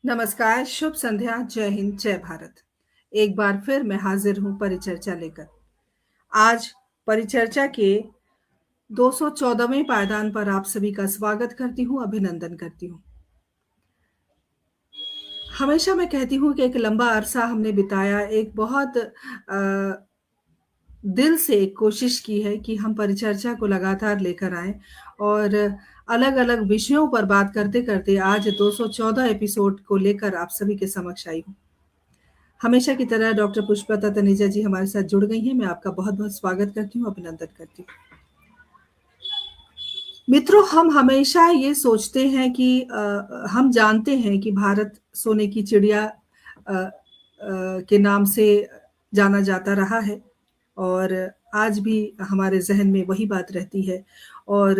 नमस्कार, शुभ संध्या, जय हिंद, जय भारत। एक बार फिर मैं हाजिर हूँ परिचर्चा लेकर। आज परिचर्चा के 214वें पायदान पर आप सभी का स्वागत करती हूँ, अभिनंदन करती हूँ। हमेशा मैं कहती हूँ कि एक लंबा अरसा हमने बिताया, एक बहुत दिल से कोशिश की है कि हम परिचर्चा को लगातार लेकर आएँ और अलग-अलग विषयों पर बात करते-करते आज 214 एपिसोड को लेकर आप सभी के समक्ष आई हूँ। हमेशा की तरह डॉक्टर पुष्पलता तनेजा जी हमारे साथ जुड़ गई हैं। मैं आपका बहुत-बहुत स्वागत करती हूँ, अभिनंदन करती हूँ। मित्रों, हम हमेशा ये सोचते हैं कि हम जानते हैं कि भारत सोने की चिड़िया के नाम से जाना जाता रहा है और आज भी हमारे ज़हन में वही बात रहती है और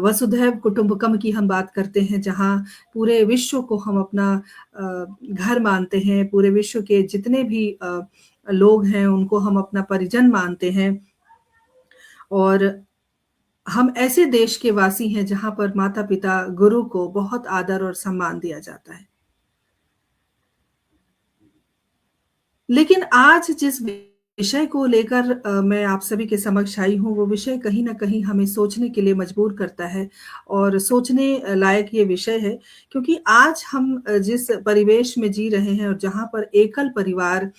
वसुधैव कुटुंबकम की हम बात करते हैं, जहाँ पूरे विश्व को हम अपना घर मानते हैं, पूरे विश्व के जितने भी लोग हैं, उनको हम अपना परिजन मानते हैं और हम ऐसे देश के वासी हैं जहाँ पर माता-पिता, गुरु को बहुत आदर और सम्मान दिया जाता है। लेकिन आज जिस विषय को लेकर मैं आप सभी के समक्ष आई हूँ, वो विषय कहीं न कहीं हमें सोचने के लिए मजबूर करता है और सोचने लायक ये विषय है क्योंकि आज हम जिस परिवेश में जी रहे हैं और जहाँ पर एकल परिवार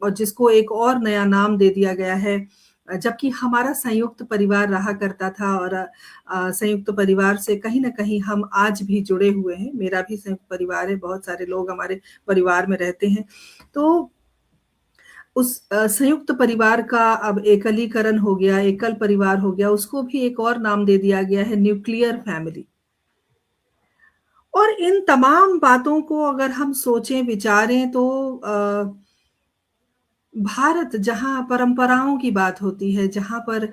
और जिसको एक और नया नाम दे दिया गया है जबकि हमारा संयुक्त परिवार रहा करता था और संयुक्त परिवार से कहीं न कहीं हम आज भी जुड़े हुए हैं। मेरा भी संयुक्त परिवार है, बहुत सारे लोग हमारे परिवार में रहते हैं। तो उस संयुक्त परिवार का अब एकलीकरण हो गया, एकल परिवार हो गया, उसको भी एक और नाम दे दिया गया है न्यूक्लियर फैमिली। और इन तमाम बातों को अगर हम सोचें, विचारें तो भारत जहाँ परंपराओं की बात होती है, जहाँ पर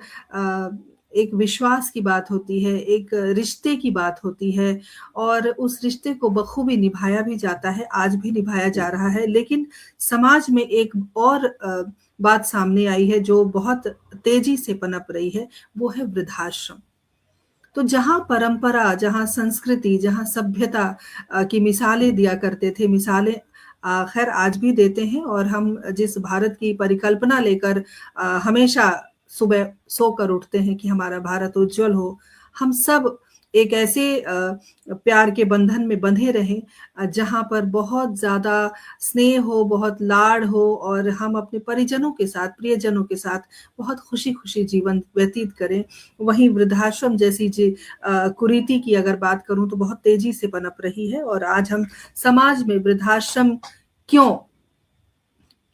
एक विश्वास की बात होती है, एक रिश्ते की बात होती है और उस रिश्ते को बखूबी निभाया भी जाता है, आज भी निभाया जा रहा है। लेकिन समाज में एक और बात सामने आई है जो बहुत तेज़ी से पनप रही है, वो है वृद्धाश्रम। तो जहाँ परंपरा, जहाँ संस्कृति, जहाँ सभ्यता की मिसालें दिया करते थे, मिसालें ख़ैर आज भी देते हैं और हम जिस भारत की परिकल्पना लेकर हमेशा सुबह सोकर उठते हैं कि हमारा भारत उज्ज्वल हो, हम सब एक ऐसे प्यार के बंधन में बंधे रहें जहाँ पर बहुत ज़्यादा स्नेह हो, बहुत लाड हो और हम अपने परिजनों के साथ, प्रियजनों के साथ बहुत खुशी-खुशी जीवन व्यतीत करें। वहीं वृद्धाश्रम जैसी कुरीति की अगर बात करूँ तो बहुत तेज़ी से पनप रही है और आज हम समाज में वृद्धाश्रम क्यों?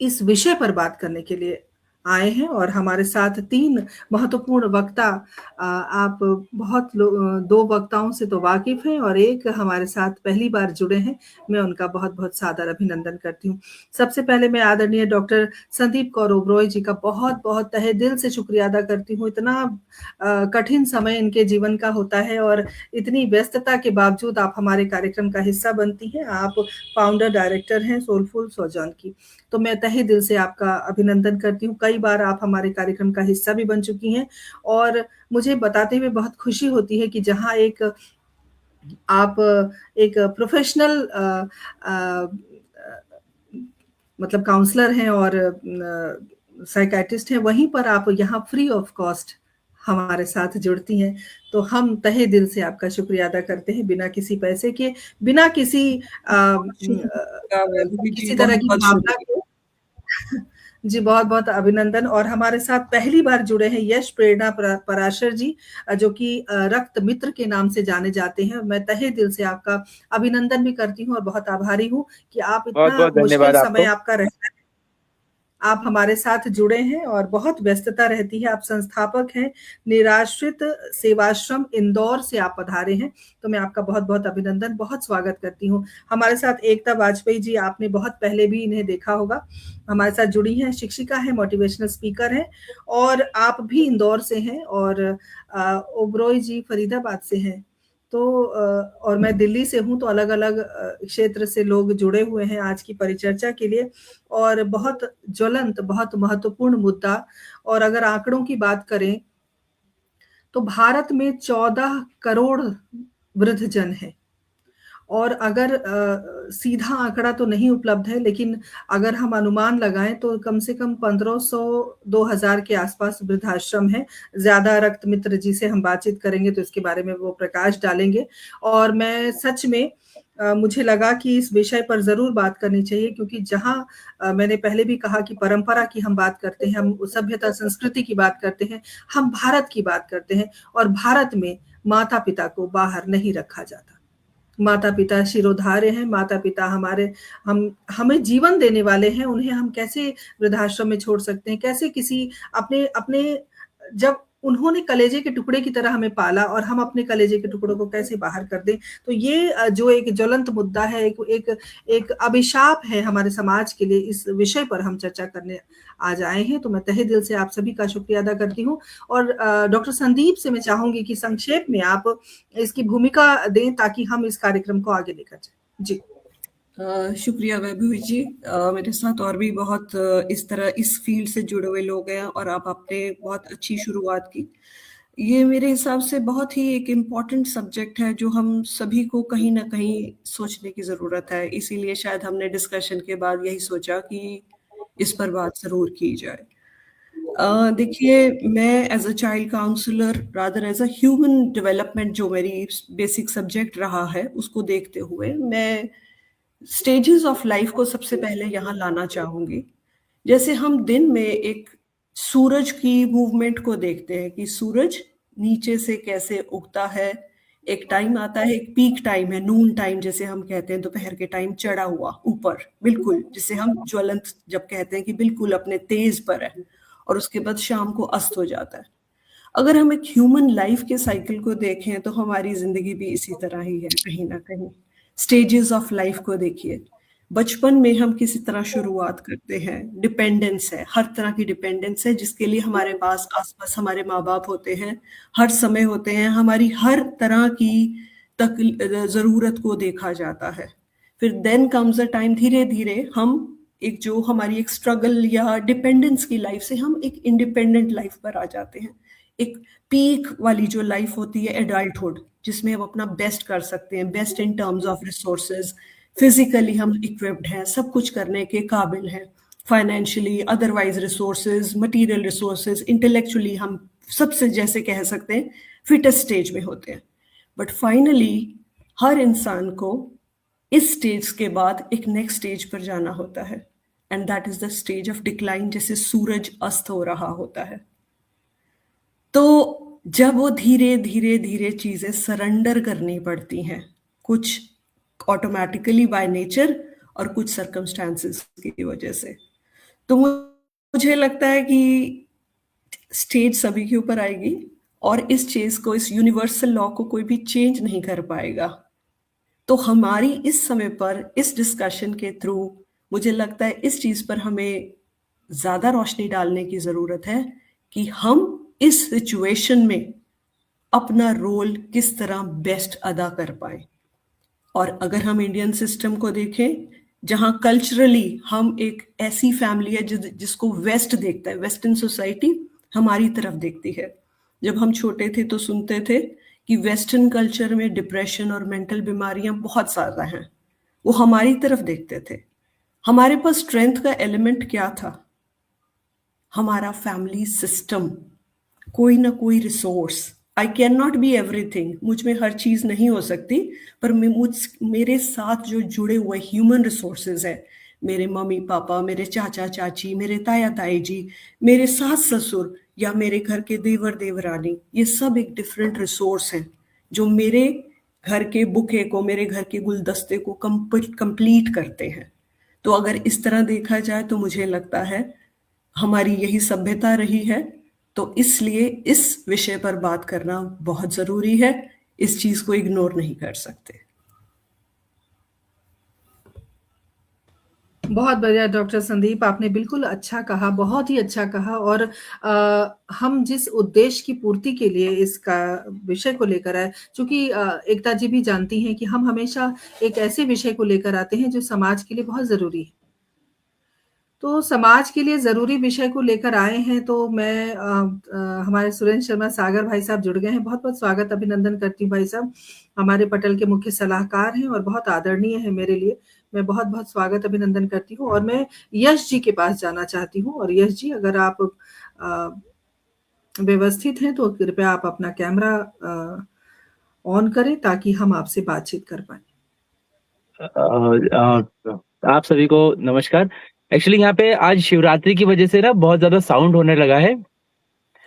इस विषय पर बात करने के लिए आए हैं और हमारे साथ 3 महत्वपूर्ण वक्ता आप 2 वक्ताओं से तो वाकिफ़ हैं और एक हमारे साथ पहली बार जुड़े हैं। मैं उनका बहुत-बहुत सादर अभिनंदन करती हूँ। सबसे पहले मैं आदरणीय डॉक्टर संदीप कौर ओबरॉय जी का बहुत-बहुत तहे दिल से शुक्रिया अदा करती हूँ। इतना कठिन समय इनके जीवन का होता है और इतनी व्यस्तता के बावजूद आप हमारे कार्यक्रम का हिस्सा बनती हैं। आप फाउंडर डायरेक्टर हैं सोलफुल सोजॉन की। तो मैं तहे दिल से आपका अभिनंदन करती हूँ। कई बार आप हमारे कार्यक्रम का हिस्सा भी बन चुकी हैं और मुझे बताते हुए बहुत खुशी होती है कि जहाँ आप एक प्रोफ़ेशनल अ, मतलब काउंसलर हैं और साइकियाट्रिस्ट हैं, वहीं पर आप यहाँ फ्री ऑफ कॉस्ट हमारे साथ जुड़ती हैं। तो हम तहे दिल से आपका शुक्रिया अदा करते हैं, बिना किसी पैसे के, बिना किसी शुक्रिया वैभवी जी, किसी तरह की बहुत-बहुत भावना शुक्रिया। के जी, बहुत-बहुत अभिनंदन और हमारे साथ पहली बार जुड़े हैं यश प्रेरणा पराशर जी जो कि रक्त मित्र के नाम से जाने जाते हैं। मैं तहे दिल से आपका अभिनंदन भी करती हूँ और बहुत आभारी हूँ कि आप इतना बहुत-बहुत मुश्किल धन्यवाद समय आपको। आपका रहता है। आप हमारे साथ जुड़े हैं और बहुत व्यस्तता रहती है। आप संस्थापक हैं, निराश्रित सेवाश्रम इंदौर से आप पधारे हैं, तो मैं आपका बहुत-बहुत अभिनंदन, बहुत स्वागत करती हूँ। हमारे साथ एकता वाजपेयी जी, आपने बहुत पहले भी इन्हें देखा होगा, हमारे साथ जुड़ी हैं, शिक्षिका हैं, मोटिवेशनल स्पीकर हैं और आप भी इंदौर से हैं और ओबरॉय जी फरीदाबाद से हैं। तो और मैं दिल्ली से हूँ, तो अलग-अलग क्षेत्र से लोग जुड़े हुए हैं आज की परिचर्चा के लिए और बहुत ज्वलंत, बहुत महत्वपूर्ण मुद्दा और अगर आंकड़ों की बात करें, तो भारत में 14 करोड़ वृद्धजन हैं और अगर सीधा आंकड़ा तो नहीं उपलब्ध है, लेकिन अगर हम अनुमान लगाएं तो कम से कम 1500-2000 के आसपास वृद्धाश्रम है। ज्यादा रक्त मित्र जी से हम बातचीत करेंगे तो इसके बारे में वो प्रकाश डालेंगे। और मैं सच में मुझे लगा कि इस विषय पर जरूर बात करनी चाहिए, क्योंकि जहां मैंने पहले भी कहा कि परंपरा की हम बात करते हैं, हम सभ्यता संस्कृति की बात करते हैं, हम भारत की बात करते हैं, और भारत में माता पिता को बाहर नहीं रखा जाता। माता पिता शिरोधार्य हैं, माता पिता हमारे हम हमें जीवन देने वाले हैं, उन्हें हम कैसे वृद्धाश्रम में छोड़ सकते हैं? कैसे किसी अपने अपने जब उन्होंने कलेजे के टुकड़े की तरह हमें पाला और हम अपने कलेजे के टुकड़ों को कैसे बाहर कर दें? तो ये जो एक ज्वलंत मुद्दा है, एक अभिशाप है हमारे समाज के लिए, इस विषय पर हम चर्चा करने आज आए हैं। तो मैं तहे दिल से आप सभी का शुक्रिया अदा करती हूँ। और डॉक्टर संदीप से मैं चाहूंगी कि संक्षेप में आप इसकी भूमिका दें ताकि हम इस कार्यक्रम को आगे लेकर जाएं। जी। शुक्रिया वैभवी जी। मेरे साथ और भी बहुत इस तरह इस फील्ड से जुड़े हुए लोग हैं और आपने बहुत अच्छी शुरुआत की। ये मेरे हिसाब से बहुत ही एक इम्पॉर्टेंट सब्जेक्ट है जो हम सभी को कहीं ना कहीं सोचने की ज़रूरत है। इसीलिए शायद हमने डिस्कशन के बाद यही सोचा कि इस पर बात ज़रूर की जाए। देखिए, मैं as a child counsellor rather as a human development जो मेरी बेसिक सब्जेक्ट रहा है उसको देखते हुए मैं स्टेजेस ऑफ लाइफ को सबसे पहले यहाँ लाना चाहूंगी। जैसे हम दिन में एक सूरज की मूवमेंट को देखते हैं कि सूरज नीचे से कैसे उगता है। एक टाइम आता है, एक पीक टाइम है, नून टाइम जैसे हम कहते हैं, दोपहर के टाइम चढ़ा हुआ ऊपर बिल्कुल, जिसे हम ज्वलंत जब कहते हैं कि बिल्कुल अपने तेज पर है, और उसके बाद शाम को अस्त हो जाता है। अगर हम एक ह्यूमन लाइफ के साइकिल को देखें तो हमारी जिंदगी भी इसी तरह ही है कहीं ना कहीं। स्टेजेस ऑफ लाइफ को देखिए, बचपन में हम किसी तरह शुरुआत करते हैं, डिपेंडेंस है, हर तरह की डिपेंडेंस है जिसके लिए हमारे पास आसपास हमारे माँ बाप होते हैं, हर समय होते हैं, हमारी हर तरह की तक जरूरत को देखा जाता है। फिर देन कम्स अ टाइम, धीरे धीरे हम एक जो हमारी एक स्ट्रगल या डिपेंडेंस की लाइफ से हम एक इंडिपेंडेंट लाइफ पर आ जाते हैं। एक पीक वाली जो लाइफ होती है एडल्टहुड, जिसमें हम अपना बेस्ट कर सकते हैं, best in terms of resources, physically हम इक्विप्ड हैं, सब कुछ करने के काबिल हैं, financially, otherwise resources, material resources, intellectually हम सबसे जैसे कह सकते हैं फिटेस्ट स्टेज में होते हैं। बट फाइनली हर इंसान को इस स्टेज के बाद एक नेक्स्ट स्टेज पर जाना होता है, and that is the stage of decline, जैसे सूरज अस्त हो रहा होता है। तो जब वो धीरे धीरे धीरे चीजें सरेंडर करनी पड़ती हैं, कुछ ऑटोमेटिकली बाय नेचर और कुछ सर्कमस्टांसेस की वजह से, तो मुझे लगता है कि स्टेज सभी के ऊपर आएगी और इस चीज को, इस यूनिवर्सल लॉ को कोई भी चेंज नहीं कर पाएगा। तो हमारी इस समय पर इस डिस्कशन के थ्रू मुझे लगता है इस चीज पर हमें ज्यादा रोशनी डालने की जरूरत है कि हम इस सिचुएशन में अपना रोल किस तरह बेस्ट अदा कर पाए। और अगर हम इंडियन सिस्टम को देखें, जहां कल्चरली हम एक ऐसी फैमिली है जिसको वेस्ट देखता है, वेस्टर्न सोसाइटी हमारी तरफ देखती है। जब हम छोटे थे तो सुनते थे कि वेस्टर्न कल्चर में डिप्रेशन और मेंटल बीमारियां बहुत ज्यादा हैं, वो हमारी तरफ देखते थे। हमारे पास स्ट्रेंथ का एलिमेंट क्या था? हमारा फैमिली सिस्टम, कोई ना कोई resource. I can not be everything, मुझ में हर चीज नहीं हो सकती, पर मेरे साथ जो जुड़े हुए ह्यूमन रिसोर्सेज है, मेरे मम्मी पापा, मेरे चाचा चाची, मेरे ताया ताई जी, मेरे सास ससुर या मेरे घर के देवर देवरानी, ये सब एक डिफरेंट रिसोर्स हैं जो मेरे घर के बुके को, मेरे घर के गुलदस्ते को कंप्लीट करते हैं। तो अगर इस तरह देखा जाए तो मुझे लगता है हमारी यही सभ्यता रही है, तो इसलिए इस विषय पर बात करना बहुत जरूरी है, इस चीज को इग्नोर नहीं कर सकते। बहुत बढ़िया डॉक्टर संदीप, आपने बिल्कुल अच्छा कहा, बहुत ही अच्छा कहा। और हम जिस उद्देश्य की पूर्ति के लिए इसका विषय को लेकर आए, चूंकि एकता जी भी जानती हैं कि हम हमेशा एक ऐसे विषय को लेकर आते हैं जो समाज के लिए बहुत जरूरी है। तो समाज के लिए ज़रूरी विषय को लेकर आए हैं तो मैं हमारे सुरेंद्र शर्मा सागर भाई साहब जुड़ गए हैं। बहुत-बहुत स्वागत अभिनंदन करती हूँ भाई साहब। हमारे पटल के मुख्य सलाहकार हैं और बहुत आदरणीय हैं मेरे लिए। मैं बहुत-बहुत स्वागत अभिनंदन करती हूँ और मैं यश जी के पास जाना चाहती हूँ और यश जी अगर आप व्यवस्थित हैं तो कृपया आप अपना कैमरा ऑन करें ताकि हम आपसे बातचीत कर पाएँ। आप सभी को नमस्कार। एक्चुअली यहाँ पे आज शिवरात्रि की वजह से ना बहुत ज़्यादा साउंड होने लगा है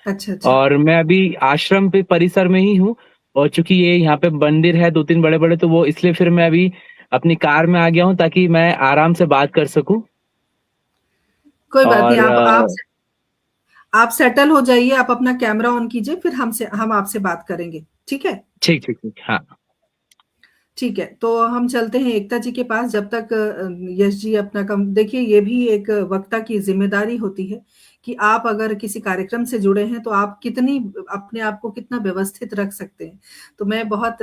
अच्छा, अच्छा। और मैं अभी आश्रम पे परिसर में ही हूँ और चूँकि ये यहाँ पे मंदिर है 2-3 बड़े-बड़े तो वो इसलिए फिर मैं अभी अपनी कार में आ गया हूँ ताकि मैं आराम से बात कर सकूँ। कोई बात नहीं, और आप सेटल हो जाइए, आप अपना कैमरा ऑन कीजिए, फिर हम आपसे बात करेंगे, ठीक है? ठीक, ठीक, ठीक। हाँ। ठीक है, तो हम चलते हैं एकता जी के पास जब तक यश जी अपना कम देखिए ये भी एक वक्ता की ज़िम्मेदारी होती है कि आप अगर किसी कार्यक्रम से जुड़े हैं, तो आप कितनी अपने आप को कितना व्यवस्थित रख सकते हैं। तो मैं बहुत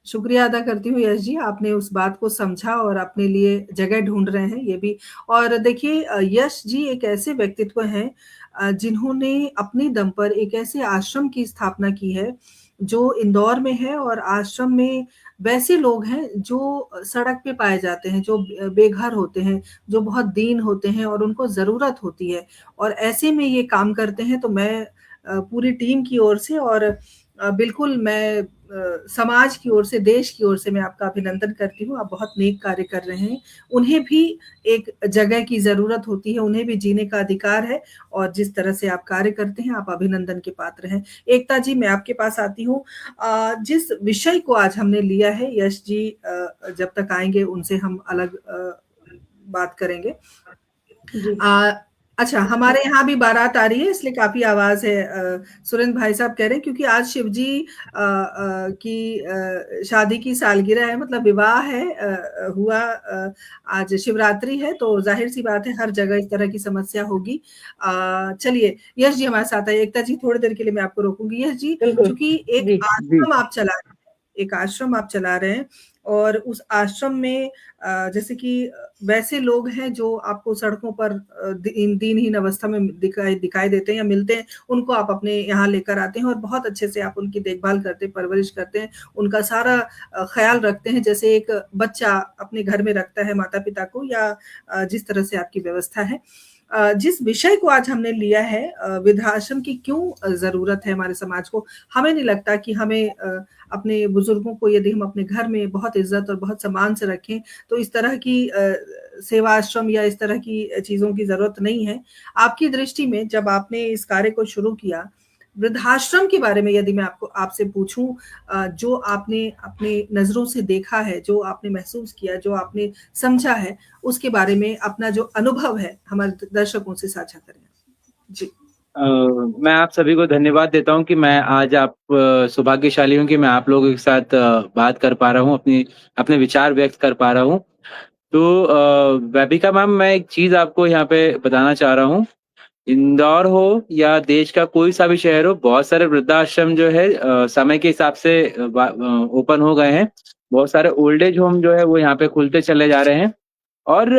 शुक्रिया अदा करती हूँ यश जी, आपने उस बात को समझा और अपने लिए जगह ढूँढ रहे हैं, ये भी और देखिए यश जी एक ऐसे व्यक्तित्व हैं जिन्होंने अपने दम पर एक ऐसे आश्रम की स्थापना की है, जो इंदौर में है और आश्रम में वैसे लोग हैं जो सड़क पे पाए जाते हैं, जो बेघर होते हैं, जो बहुत दीन होते हैं और उनको ज़रूरत होती है और ऐसे में ये काम करते हैं तो मैं पूरी टीम की ओर से और बिल्कुल मैं समाज की ओर से, देश की ओर से मैं आपका अभिनंदन करती हूँ, आप बहुत नेक कार्य कर रहे हैं। उन्हें भी एक जगह की ज़रूरत होती है, उन्हें भी जीने का अधिकार है और जिस तरह से आप कार्य करते हैं, आप अभिनंदन के पात्र हैं। एकता जी, मैं आपके पास आती हूँ। जिस विषय को आज हमने लिया है यश जी जब तक आएँगे उनसे हम अलग बात करेंगे। जी। अच्छा हमारे यहाँ भी बारात आ रही है इसलिए काफ़ी आवाज़ है सुरेंद्र भाई साहब कह रहे हैं क्योंकि आज शिव जी की शादी की सालगिरह है मतलब विवाह है हुआ आज शिवरात्रि है तो ज़ाहिर-सी बात है हर जगह इस तरह की समस्या होगी। चलिए यश जी हमारे साथ आइए, एकता जी थोड़ी देर के लिए मैं आपको रोकूँगी। यश जी, बिल्कुल। चूँकि एक जी। जी। आश्रम आप चला रहे हैं एक आश्रम आप चला रहे हैं और उस आश्रम में जैसे कि वैसे लोग हैं जो आपको सड़कों पर दीनहीन अवस्था में दिखाई देते हैं या मिलते हैं, उनको आप अपने यहाँ लेकर आते हैं और बहुत अच्छे से आप उनकी देखभाल करते हैं, परवरिश करते हैं, उनका सारा ख़्याल रखते हैं जैसे एक बच्चा अपने घर में रखता है माता-पिता को या जिस तरह से आपकी व्यवस्था है। जिस विषय को आज हमने लिया है वृद्धाश्रम की क्यों ज़रूरत है हमारे समाज को, हमें नहीं लगता कि हमें अपने बुजुर्गों को यदि हम अपने घर में बहुत इज़्ज़त और बहुत सम्मान से रखें, तो इस तरह की सेवा आश्रम या इस तरह की चीज़ों की ज़रूरत नहीं है। आपकी दृष्टि में जब आपने इस कार्य को शुरू किया, वृद्धाश्रम के बारे में यदि मैं आपसे पूछूँ जो आपने अपने नज़रों से देखा है, जो आपने महसूस किया, जो आपने समझा है, उसके बारे में अपना जो अनुभव है, हमारे दर्शकों से साझा करें? जी। मैं आप सभी को धन्यवाद देता हूँ कि मैं आज आप सौभाग्यशाली हूँ कि मैं आप लोगों के साथ बात कर पा रहा हूँ, अपने विचार व्यक्त कर पा रहा हूँ। तो वेबिका मैम मैं एक चीज़ आपको यहाँ पे बताना चाह रहा हूँ। इंदौर हो या देश का कोई सा भी शहर हो, बहुत सारे वृद्धाश्रम जो है समय के हिसाब से ओपन हो गए हैं। बहुत सारे ओल्ड एज होम जो है वो यहाँ पे खुलते चले जा रहे हैं। और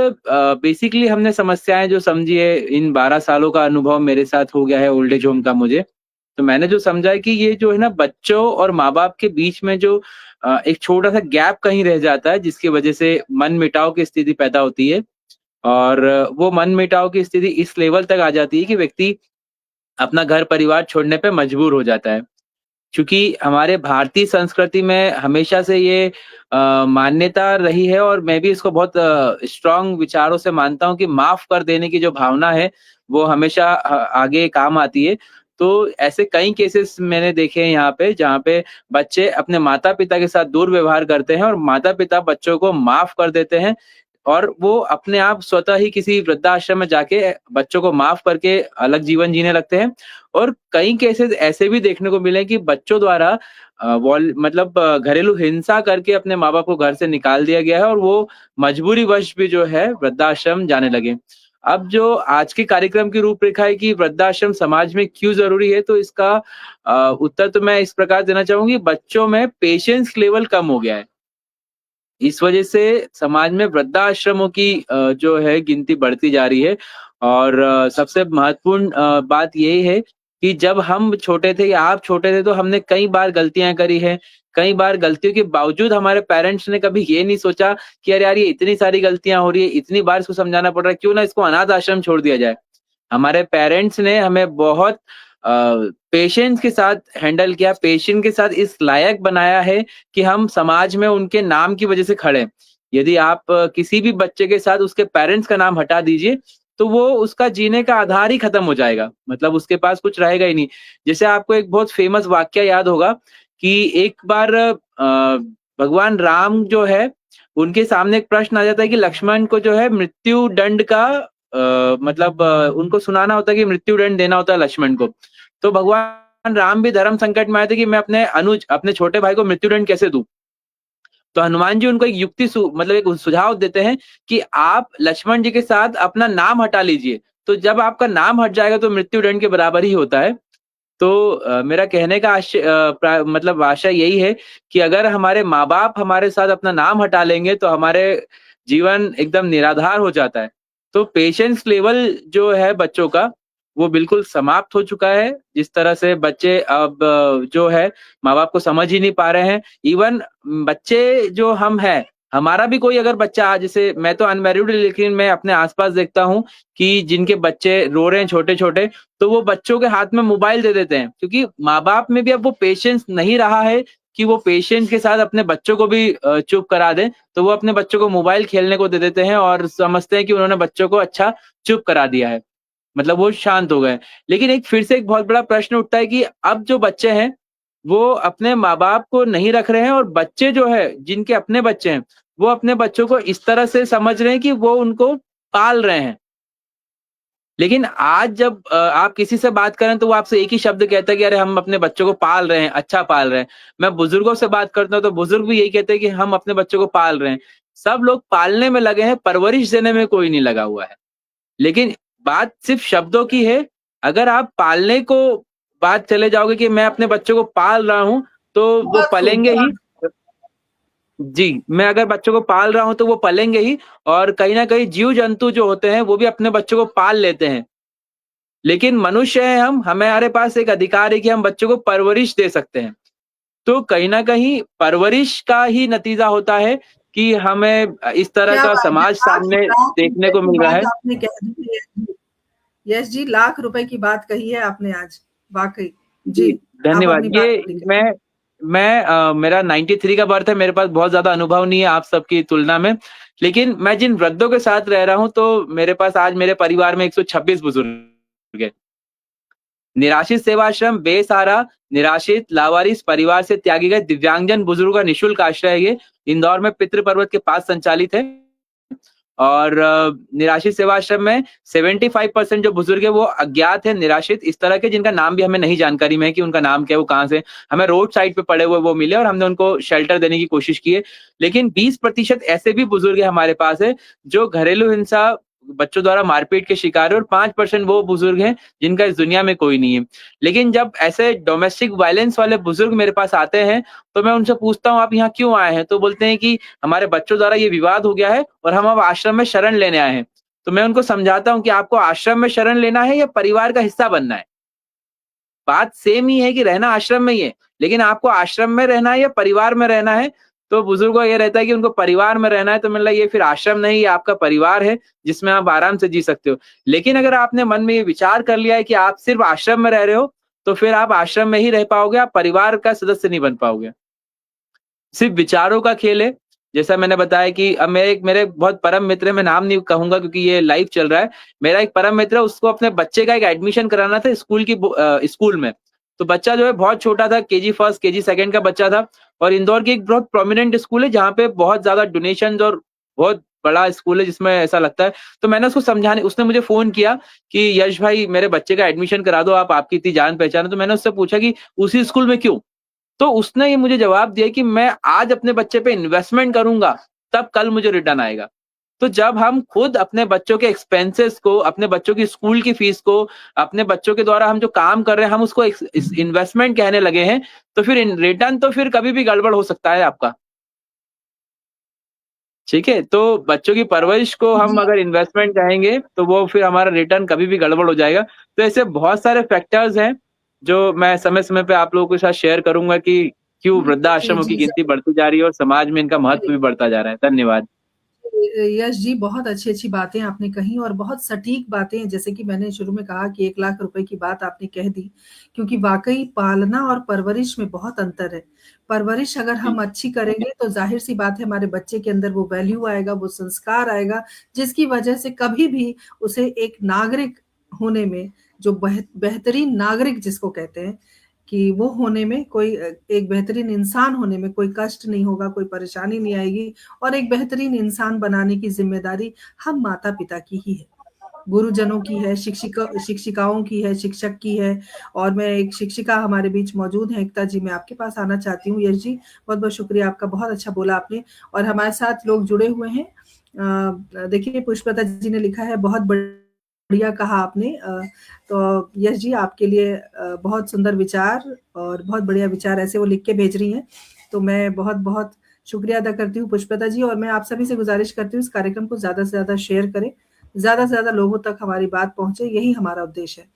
बेसिकली हमने समस्याएँ जो समझी है इन 12 सालों का अनुभव मेरे साथ हो गया है ओल्ड एज होम का मुझे। तो मैंने जो समझा है कि ये जो है ना बच्चों और माँ-बाप के बीच में जो एक छोटा-सा गैप कहीं रह जाता है जिसकी वजह से मन-मुटाव की स्थिति पैदा होती है। और वो मन-मुटाव की स्थिति इस लेवल तक आ जाती है कि व्यक्ति अपना घर-परिवार छोड़ने पे मजबूर हो जाता है। चूँकि हमारे भारतीय संस्कृति में हमेशा से ये मान्यता रही है और मैं भी इसको बहुत स्ट्रॉन्ग विचारों से मानता हूँ कि माफ़ कर देने की जो भावना है, वो हमेशा आगे काम आती है। तो ऐसे कई केसेस मैंने देखे हैं यहाँ पे, जहाँ पे बच्चे अपने माता-पिता के साथ दुर्व्यवहार करते हैं और माता-पिता बच्चों को माफ़ कर देते हैं और वो अपने आप स्वतः ही किसी वृद्धाश्रम में जाके बच्चों को माफ़ करके अलग जीवन जीने लगते हैं। और कई केसेस ऐसे भी देखने को मिले कि बच्चों द्वारा घरेलू हिंसा करके अपने माँ-बाप को घर से निकाल दिया गया है और वो मजबूरीवश भी जो है वृद्धाश्रम जाने लगे। अब जो आज के कार्यक्रम की रूपरेखा है कि वृद्धाश्रम समाज में क्यों ज़रूरी है, तो इसका उत्तर तो मैं इस प्रकार देना चाहूँगी, बच्चों में पेशेंस लेवल कम हो गया है। इस वजह से समाज में वृद्धाश्रमों की जो है गिनती बढ़ती जा रही है और सबसे महत्वपूर्ण बात यही है कि जब हम छोटे थे या आप छोटे थे तो हमने कई बार गलतियाँ करी हैं। कई बार गलतियों के बावजूद हमारे पेरेंट्स ने कभी ये नहीं सोचा कि अरे यार ये इतनी सारी गलतियाँ हो रही है, इतनी बार इसको समझाना पड़ रहा है, क्यों ना इसको अनाथ आश्रम छोड़ दिया जाए। हमारे पेरेंट्स ने हमें बहुत पेशेंस के साथ हैंडल किया, पेशेंस के साथ इस लायक बनाया है कि हम समाज में उनके नाम की वजह से खड़े हैं। यदि आप किसी भी बच्चे के साथ उसके पेरेंट्स का नाम हटा दीजिए, तो वो उसका जीने का आधार ही खत्म हो जाएगा। मतलब उसके पास कुछ रहेगा ही नहीं। जैसे आपको एक बहुत फेमस वाकया याद होगा कि एक बार भगवान राम जो है, उनके सामने एक प्रश्न आ जाता है कि लक्ष्मण को जो है मृत्यु दंड का मतलब उनको सुनाना होता है कि मृत्यु दंड देना होता है लक्ष्मण को। तो भगवान राम भी धर्म संकट में आए थे कि मैं अपने अनुज, अपने छोटे भाई को मृत्युदंड कैसे दूं? तो हनुमान जी उनको एक मतलब एक सुझाव देते हैं कि आप लक्ष्मण जी के साथ अपना नाम हटा लीजिए। तो जब आपका नाम हट जाएगा तो मृत्युदंड के बराबर ही होता है। तो मेरा कहने का मतलब आशा यही है कि अगर हमारे माँ-बाप हमारे साथ अपना नाम हटा लेंगे तो हमारे जीवन एकदम निराधार हो जाता है। तो पेशेंस लेवल जो है बच्चों का, वो बिल्कुल समाप्त हो चुका है। जिस तरह से बच्चे अब जो है माँ-बाप को समझ ही नहीं पा रहे हैं। इवन बच्चे जो हम हैं, हमारा भी कोई अगर बच्चा जैसे मैं तो अनमैरिड लेकिन मैं अपने आस-पास देखता हूँ कि जिनके बच्चे रो रहे हैं छोटे-छोटे, तो वो बच्चों के हाथ में मोबाइल दे देते हैं क्योंकि माँ-बाप में भी अब वो पेशेंस नहीं रहा है कि वो पेशेंस के साथ अपने बच्चों को भी चुप करा दें, तो वो अपने बच्चों को मोबाइल खेलने को दे देते हैं और समझते हैं कि उन्होंने बच्चों को अच्छा चुप करा दिया है। मतलब वो शांत हो गए। लेकिन एक फिर से एक बहुत बड़ा प्रश्न उठता है कि अब जो बच्चे हैं, वो अपने माँ-बाप को नहीं रख रहे हैं और बच्चे जो है, जिनके अपने बच्चे हैं, वो अपने बच्चों को इस तरह से समझ रहे हैं कि वो उनको पाल रहे हैं। लेकिन आज जब आप किसी से बात करें तो वो आपसे एक ही शब्द कहता है कि अरे हम अपने बच्चों को पाल रहे हैं, अच्छा पाल रहे हैं। मैं बुजुर्गों से बात करता हूँ तो बुजुर्ग भी यही कहते हैं कि हम अपने बच्चों को पाल रहे हैं। सब लोग पालने में लगे हैं, परवरिश देने में कोई नहीं लगा हुआ है। लेकिन बात सिर्फ शब्दों की है, अगर आप पालने को बात चले जाओगे कि मैं अपने बच्चों को पाल रहा हूँ, तो वो बहुत खूब, पलेंगे ही। बहुत जी, मैं अगर बच्चों को पाल रहा हूँ तो वो पलेंगे ही और कहीं न कहीं जीव-जंतु जो होते हैं, वो भी अपने बच्चों को पाल लेते हैं। लेकिन मनुष्य हैं हम, हमारे पास एक अधिकार है कि हम बच्चों को परवरिश दे सकते हैं। तो कहीं न कहीं परवरिश का ही नतीजा होता है कि हमें इस तरह क्या का बात है! समाज लाख सामने लाख देखने रुपए को की मिल रहा बात है। आपने कह दी है। यश जी, लाख रुपए की बात कही है आपने आज, वाक़ई। जी, जी, आप धन्यवाद। अपनी बात ये पूरी करें। मेरा 93 का बर्थ है, मेरे पास बहुत ज़्यादा अनुभव नहीं है आप सबकी तुलना में। लेकिन मैं जिन वृद्धों के साथ रह रहा हूँ, तो मेरे पास आज मेरे परिवार में 126 बुजुर्ग हैं। निराश्रित सेवाश्रम बेसहारा, निराश्रित, लावारिस परिवार से त्यागे गए दिव्यांगजन बुजुर्गों का निःशुल्क आश्रय है ये। इंदौर में पितृ पर्वत के पास संचालित है। और निराश्रित सेवाश्रम में 75% जो बुजुर्ग है वो अज्ञात है, निराश्रित इस तरह के जिनका नाम भी हमें नहीं जानकारी में है कि उनका नाम क्या है, वो कहाँ से हमें रोड साइड पे पड़े हुए वो मिले और हमने उनको शेल्टर देने की कोशिश की है। लेकिन 20% ऐसे भी बुजुर्ग हैं हमारे पास है, जो घरेलू हिंसा, बच्चों द्वारा मारपीट के शिकार है और 5% वो बुजुर्ग हैं जिनका इस दुनिया में कोई नहीं है। लेकिन जब ऐसे डोमेस्टिक वायलेंस वाले बुजुर्ग मेरे पास आते हैं, तो मैं उनसे पूछता हूँ आप यहाँ क्यों आए हैं? तो बोलते हैं कि हमारे बच्चों द्वारा ये विवाद हो गया है और हम अब आश्रम में शरण लेने आए हैं। तो मैं उनको समझाता हूँ कि आपको आश्रम में शरण लेना है या परिवार का हिस्सा बनना है? बात सेम ही है कि रहना आश्रम में ही है, लेकिन आपको आश्रम में रहना है या परिवार में रहना है? तो बुजुर्गों का ये रहता है कि उनको परिवार में रहना है, तो मतलब ये फिर आश्रम नहीं, ये आपका परिवार है, जिसमें आप आराम से जी सकते हो। लेकिन अगर आपने मन में ये विचार कर लिया है कि आप सिर्फ आश्रम में रह रहे हो, तो फिर आप आश्रम में ही रह पाओगे, आप परिवार का सदस्य नहीं बन पाओगे। सिर्फ विचारों का खेल है। जैसा मैंने बताया कि अब मेरे बहुत परम मित्र हैं, मैं नाम नहीं कहूँगा क्योंकि ये लाइव चल रहा है। मेरा एक परम मित्र है, उसको अपने बच्चे का एक एडमिशन कराना था स्कूल में। तो बच्चा जो है बहुत छोटा था, केजी फर्स्ट, केजी सेकंड का बच्चा था और इंदौर की एक बहुत प्रोमिनेंट स्कूल है जहाँ पे बहुत ज़्यादा डोनेशंस और बहुत बड़ा स्कूल है जिसमें ऐसा लगता है। तो मैंने उसको समझाने उसने मुझे फ़ोन किया कि यश भाई मेरे बच्चे का एडमिशन करा दो आप, आपकी इतनी जान-पहचान है। तो मैंने उससे पूछा कि उसी स्कूल में क्यों? तो उसने ये मुझे जवाब दिया कि मैं आज अपने बच्चे पे इन्वेस्टमेंट करूँगा, तब कल मुझे रिटर्न आएगा। तो जब हम खुद अपने बच्चों के एक्सपेंसेस को, अपने बच्चों की स्कूल की फीस को, अपने बच्चों के द्वारा हम जो काम कर रहे हैं, हम उसको इस इन्वेस्टमेंट कहने लगे हैं, तो फिर इन रिटर्न तो फिर कभी भी गड़बड़ हो सकता है आपका। ठीक है? तो बच्चों की परवरिश को हम जी, अगर इन्वेस्टमेंट चाहेंगे, तो वो फिर हमारा रिटर्न कभी भी गड़बड़ हो जाएगा। तो ऐसे बहुत सारे फैक्टर्स हैं, जो मैं समय-समय पे आप लोगों के साथ शेयर करूँगा कि क्यों जी, वृद्धाश्रमों की जी, गिनती बढ़ती जा रही है और समाज में इनका महत्व ज़रूर। भी बढ़ता जा रहा है। धन्यवाद। यश जी, बहुत अच्छी-अच्छी बातें आपने कही और बहुत सटीक बातें जैसे कि मैंने शुरू में कहा कि 1 लाख रुपए की बात आपने कह दी, क्योंकि वाक़ई पालना और परवरिश में बहुत अंतर है। परवरिश अगर जी, हम अच्छी करेंगे तो ज़ाहिर-सी बात है हमारे बच्चे के अंदर वो वैल्यू आएगा, वो संस्कार आएगा, जिसकी वजह से कभी भी उसे एक नागरिक होने में जो बेहतरीन नागरिक जिसको कहते हैं, कि वो होने में कोई एक बेहतरीन इंसान होने में कोई कष्ट नहीं होगा, कोई परेशानी नहीं आएगी और एक बेहतरीन इंसान बनाने की ज़िम्मेदारी हम माता-पिता की ही है। गुरुजनों की है, शिक्षिकाओं की है, शिक्षक की है और मैं एक शिक्षिका हमारे बीच मौजूद हैं एकता जी, मैं आपके पास आना चाहती हूँ यश जी। बहुत-बहुत शुक्रिया आपका, बहुत अच्छा बोला आपने और हमारे साथ लोग जुड़े हुए हैं। देखिए पुष्पलता जी ने लिखा है बहुत बढ़िया कहा आपने तो यश जी आपके लिए बहुत सुंदर विचार और बहुत बढ़िया विचार ऐसे वो लिख के भेज रही हैं। तो मैं बहुत-बहुत शुक्रिया अदा करती हूँ पुष्पलता जी और मैं आप सभी से गुज़ारिश करती हूँ इस कार्यक्रम को ज़्यादा से ज़्यादा शेयर करें। ज़्यादा से ज़्यादा लोगों तक हमारी बात पहुँचे, यही हमारा उद्देश्य है।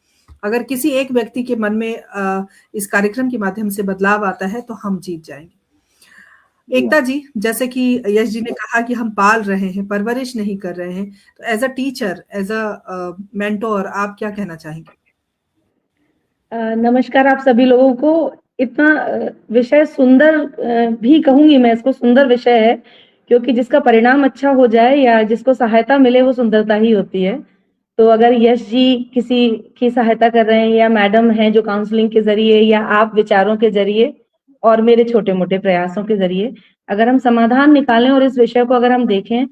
अगर किसी एक व्यक्ति के मन में इस कार्यक्रम के माध्यम से बदलाव आता है, तो हम जीत जाएँगे। जी हाँ। एकता जी, जैसे कि यश जी ने कहा कि हम पाल रहे हैं, परवरिश नहीं कर रहे हैं, तो as a teacher, as a mentor आप क्या कहना चाहेंगे? नमस्कार आप सभी लोगों को। इतना विषय सुंदर भी कहूँगी मैं इसको सुंदर विषय है, क्योंकि जिसका परिणाम अच्छा हो जाए या जिसको सहायता मिले वो सुंदरता ही होती है। तो अगर यश जी किसी की सहायता कर रहे हैं या मैडम हैं जो काउंसलिंग के ज़रिए या आप विचारों के ज़रिए और मेरे छोटे-मोटे प्रयासों के ज़रिए अगर हम समाधान निकालें और इस विषय को अगर हम देखें,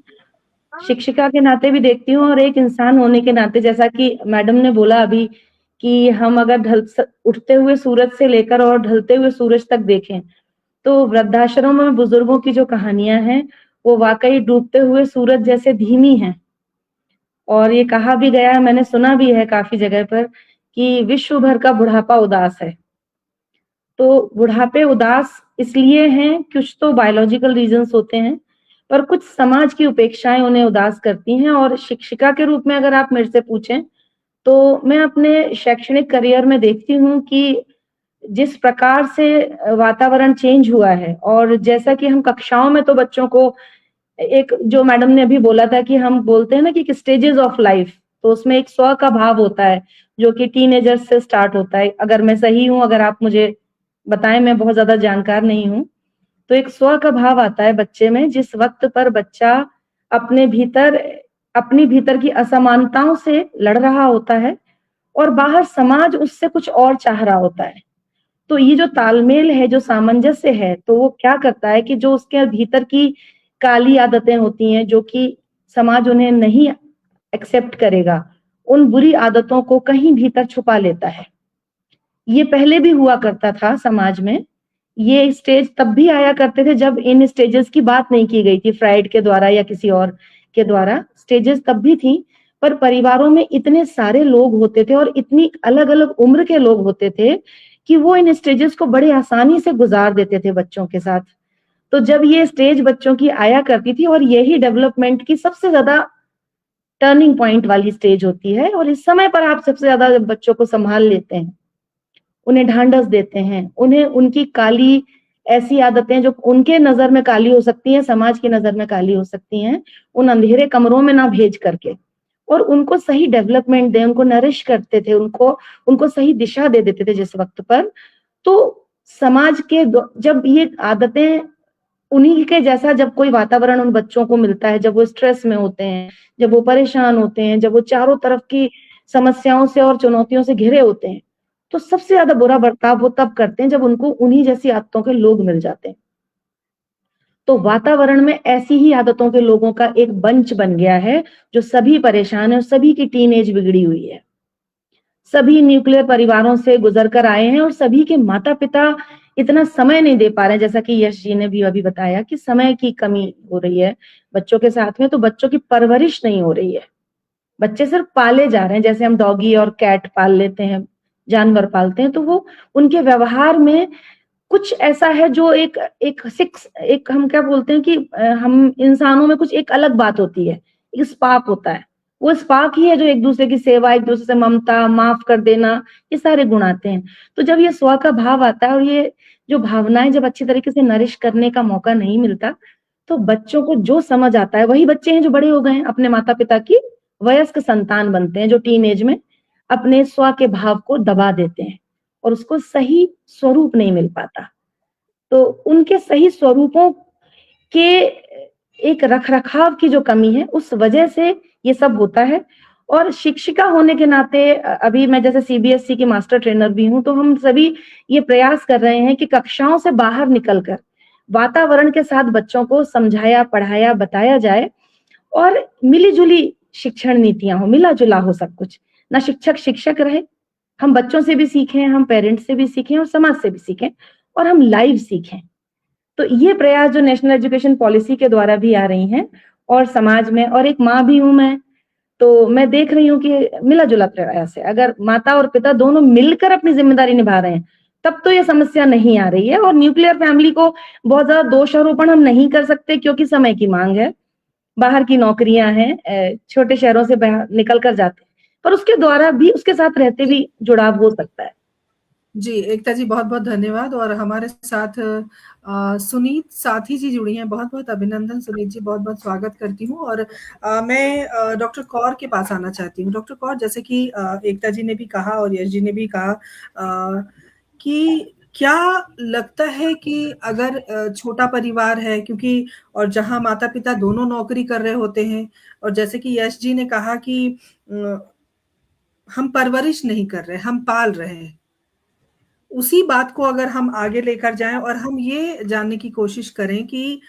शिक्षिका के नाते भी देखती हूँ और एक इंसान होने के नाते जैसा कि मैडम ने बोला अभी कि हम अगर उठते हुए सूरज से लेकर और ढलते हुए सूरज तक देखें, तो वृद्धाश्रम में बुजुर्गों की जो कहानियाँ हैं, वो वाक़ई डूबते हुए सूरज जैसे धीमी हैं। और ये कहा भी गया है, मैंने सुना भी है काफ़ी जगह पर कि विश्व भर का बुढ़ापा उदास है। तो बुढ़ापे उदास इसलिए हैं, कुछ तो बायोलॉजिकल रीज़न्स होते हैं, पर कुछ समाज की उपेक्षाएँ उन्हें उदास करती हैं और शिक्षिका के रूप में अगर आप मेरे से पूछें, तो मैं अपने शैक्षणिक करियर में देखती हूँ कि जिस प्रकार से वातावरण चेंज हुआ है और जैसा कि हम कक्षाओं में तो बच्चों को एक जो मैडम ने अभी बोला था कि हम बोलते हैं ना कि स्टेजेस ऑफ लाइफ, तो उसमें एक स्व का भाव होता है, जो कि टीनेजर्स से स्टार्ट होता है। अगर मैं सही हूँ, अगर आप मुझे बताएँ, मैं बहुत ज़्यादा जानकार नहीं हूँ। तो एक स्व का भाव आता है बच्चे में, जिस वक़्त पर बच्चा अपने भीतर अपनी भीतर की असमानताओं से लड़ रहा होता है और बाहर समाज उससे कुछ और चाह रहा होता है। तो ये जो तालमेल है, जो सामंजस्य है, तो वो क्या करता है कि जो उसके भीतर की काली आदतें होती हैं, जो कि समाज उन्हें नहीं एक्सेप्ट करेगा, उन बुरी आदतों को कहीं भीतर छुपा लेता है। ये पहले भी हुआ करता था समाज में। ये स्टेज तब भी आया करते थे जब इन स्टेजेस की बात नहीं की गई थी फ्राइड के द्वारा या किसी और के द्वारा। स्टेजेस तब भी थी, पर परिवारों में इतने सारे लोग होते थे और इतनी अलग-अलग उम्र के लोग होते थे कि वो इन स्टेजेस को बड़ी आसानी से गुज़ार देते थे बच्चों के साथ। तो जब ये स्टेज बच्चों की आया करती थी और यही डेवलपमेंट की सबसे ज़्यादा टर्निंग पॉइंट वाली स्टेज होती है और इस समय पर आप सबसे ज़्यादा बच्चों को सँभाल लेते हैं। उन्हें ढाँढस देते हैं, उन्हें उनकी काली ऐसी आदतें जो उनके नज़र में काली हो सकती हैं, समाज की नज़र में काली हो सकती हैं, उन अंधेरे कमरों में ना भेज करके और उनको सही डेवलपमेंट दें, उनको नरिश करते थे, उनको उनको सही दिशा दे देते थे जिस वक़्त पर, तो समाज के जब ये आदतें उन्हीं के जैसा जब कोई वातावरण उन बच्चों को मिलता है, जब वो स्ट्रेस में होते हैं, जब वो परेशान होते हैं, जब वो चारों तरफ की समस्याओं से और चुनौतियों से घिरे होते हैं, तो सबसे ज़्यादा बुरा बर्ताव वो तब करते हैं जब उनको उन्हीं जैसी आदतों के लोग मिल जाते हैं। तो वातावरण में ऐसी ही आदतों के लोगों का एक बंच बन गया है, जो सभी परेशान हैं और सभी की टीनेज बिगड़ी हुई है। सभी न्यूक्लियर परिवारों से गुजर कर आए हैं और सभी के माता-पिता इतना समय नहीं दे पा रहे हैं, जैसा कि यश जी ने भी अभी बताया कि समय की कमी हो रही है बच्चों के साथ में, तो बच्चों की परवरिश नहीं हो रही है। बच्चे सिर्फ पाले जा रहे हैं, जैसे हम डॉगी और कैट पाल लेते हैं, जानवर पालते हैं, तो वो उनके व्यवहार में कुछ ऐसा है जो एक हम क्या बोलते हैं कि हम इंसानों में कुछ एक अलग बात होती है, एक स्पार्क होता है। वो स्पार्क ही है जो एक दूसरे की सेवा, एक दूसरे से ममता, माफ कर देना, ये सारे गुण आते हैं। तो जब ये स्व का भाव आता है और ये जो भावनाएं जब अच्छी तरीके से नरिश करने का मौका नहीं मिलता, तो बच्चों को जो समझ आता है, वही बच्चे हैं जो बड़े हो गए हैं, अपने माता पिता की वयस्क संतान बनते हैं, जो टीनेज में अपने स्व के भाव को दबा देते हैं और उसको सही स्वरूप नहीं मिल पाता। तो उनके सही स्वरूपों के एक रखरखाव की जो कमी है, उस वजह से ये सब होता है। और शिक्षिका होने के नाते अभी मैं जैसे सीबीएसई की मास्टर ट्रेनर भी हूँ, तो हम सभी ये प्रयास कर रहे हैं कि कक्षाओं से बाहर निकलकर वातावरण के साथ बच्चों को समझाया, पढ़ाया, बताया जाए और मिली-जुली शिक्षण नीतियां हो, मिला-जुला हो सब कुछ। ना शिक्षक शिक्षक रहे, हम बच्चों से भी सीखें, हम पेरेंट्स से भी सीखें और समाज से भी सीखें और हम लाइव सीखें। तो ये प्रयास जो नेशनल एजुकेशन पॉलिसी के द्वारा भी आ रही हैं और समाज में, और एक माँ भी हूं मैं, तो मैं देख रही हूँ कि मिला-जुला प्रयास है। अगर माता और पिता दोनों मिलकर अपनी जिम्मेदारी निभा रहे हैं, तब तो ये समस्या नहीं आ रही है। और न्यूक्लियर फैमिली को बहुत ज्यादा दोषारोपण हम नहीं कर सकते, क्योंकि समय की मांग है, बाहर की नौकरियां हैं, छोटे शहरों से बाहर निकल कर जाते हैं, पर उसके द्वारा भी, उसके साथ रहते भी जुड़ाव हो सकता है। जी, एकता जी बहुत-बहुत धन्यवाद। और हमारे साथ सुनीत साथी जी जुड़ी हैं। बहुत-बहुत अभिनंदन सुनीत जी, बहुत-बहुत स्वागत करती हूँ। और मैं डॉक्टर कौर के पास आना चाहती हूँ। डॉक्टर कौर, जैसे कि एकता जी ने भी कहा और यश जी ने भी कहा कि क्या लगता है कि अगर छोटा परिवार है, क्योंकि और जहाँ माता-पिता दोनों नौकरी कर रहे होते हैं, और जैसे कि यश जी ने कहा कि हम परवरिश नहीं कर रहे, हम पाल रहे हैं। उसी बात को अगर हम आगे लेकर जाएं और हम ये जानने की कोशिश करें कि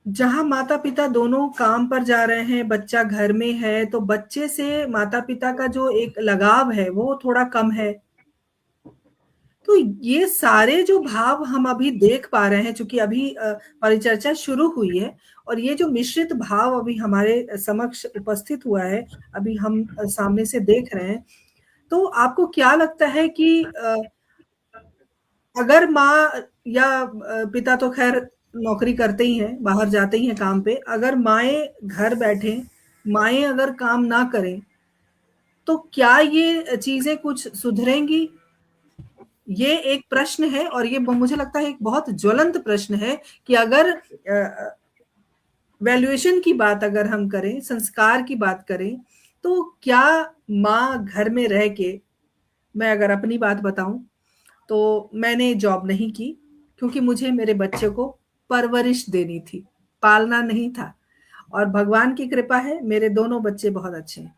जहां माता पिता दोनों काम पर जा रहे हैं, बच्चा घर में है, तो बच्चे से माता पिता का जो एक लगाव है वो थोड़ा कम है। तो ये सारे जो भाव हम अभी देख पा रहे हैं, चूंकि अभी परिचर्चा शुरू हुई है, और ये जो मिश्रित भाव अभी हमारे समक्ष उपस्थित हुआ है, अभी हम सामने से देख रहे हैं, तो आपको क्या लगता है कि अगर माँ या पिता तो खैर नौकरी करते ही हैं, बाहर जाते ही हैं काम पे, अगर माएँ घर बैठे, माएँ अगर काम ना करें, तो क्या ये चीज़ें कुछ सुधरेंगी? ये एक प्रश्न है, और ये मुझे लगता है एक बहुत ज्वलंत प्रश्न है कि अगर वैल्यूएशन की बात अगर हम करें, संस्कार की बात करें, तो क्या माँ घर में रह के, मैं अगर अपनी बात बताऊं, तो मैंने जॉब नहीं की, क्योंकि मुझे मेरे बच्चे को परवरिश देनी थी, पालना नहीं था। और भगवान की कृपा है, मेरे दोनों बच्चे बहुत अच्छे हैं।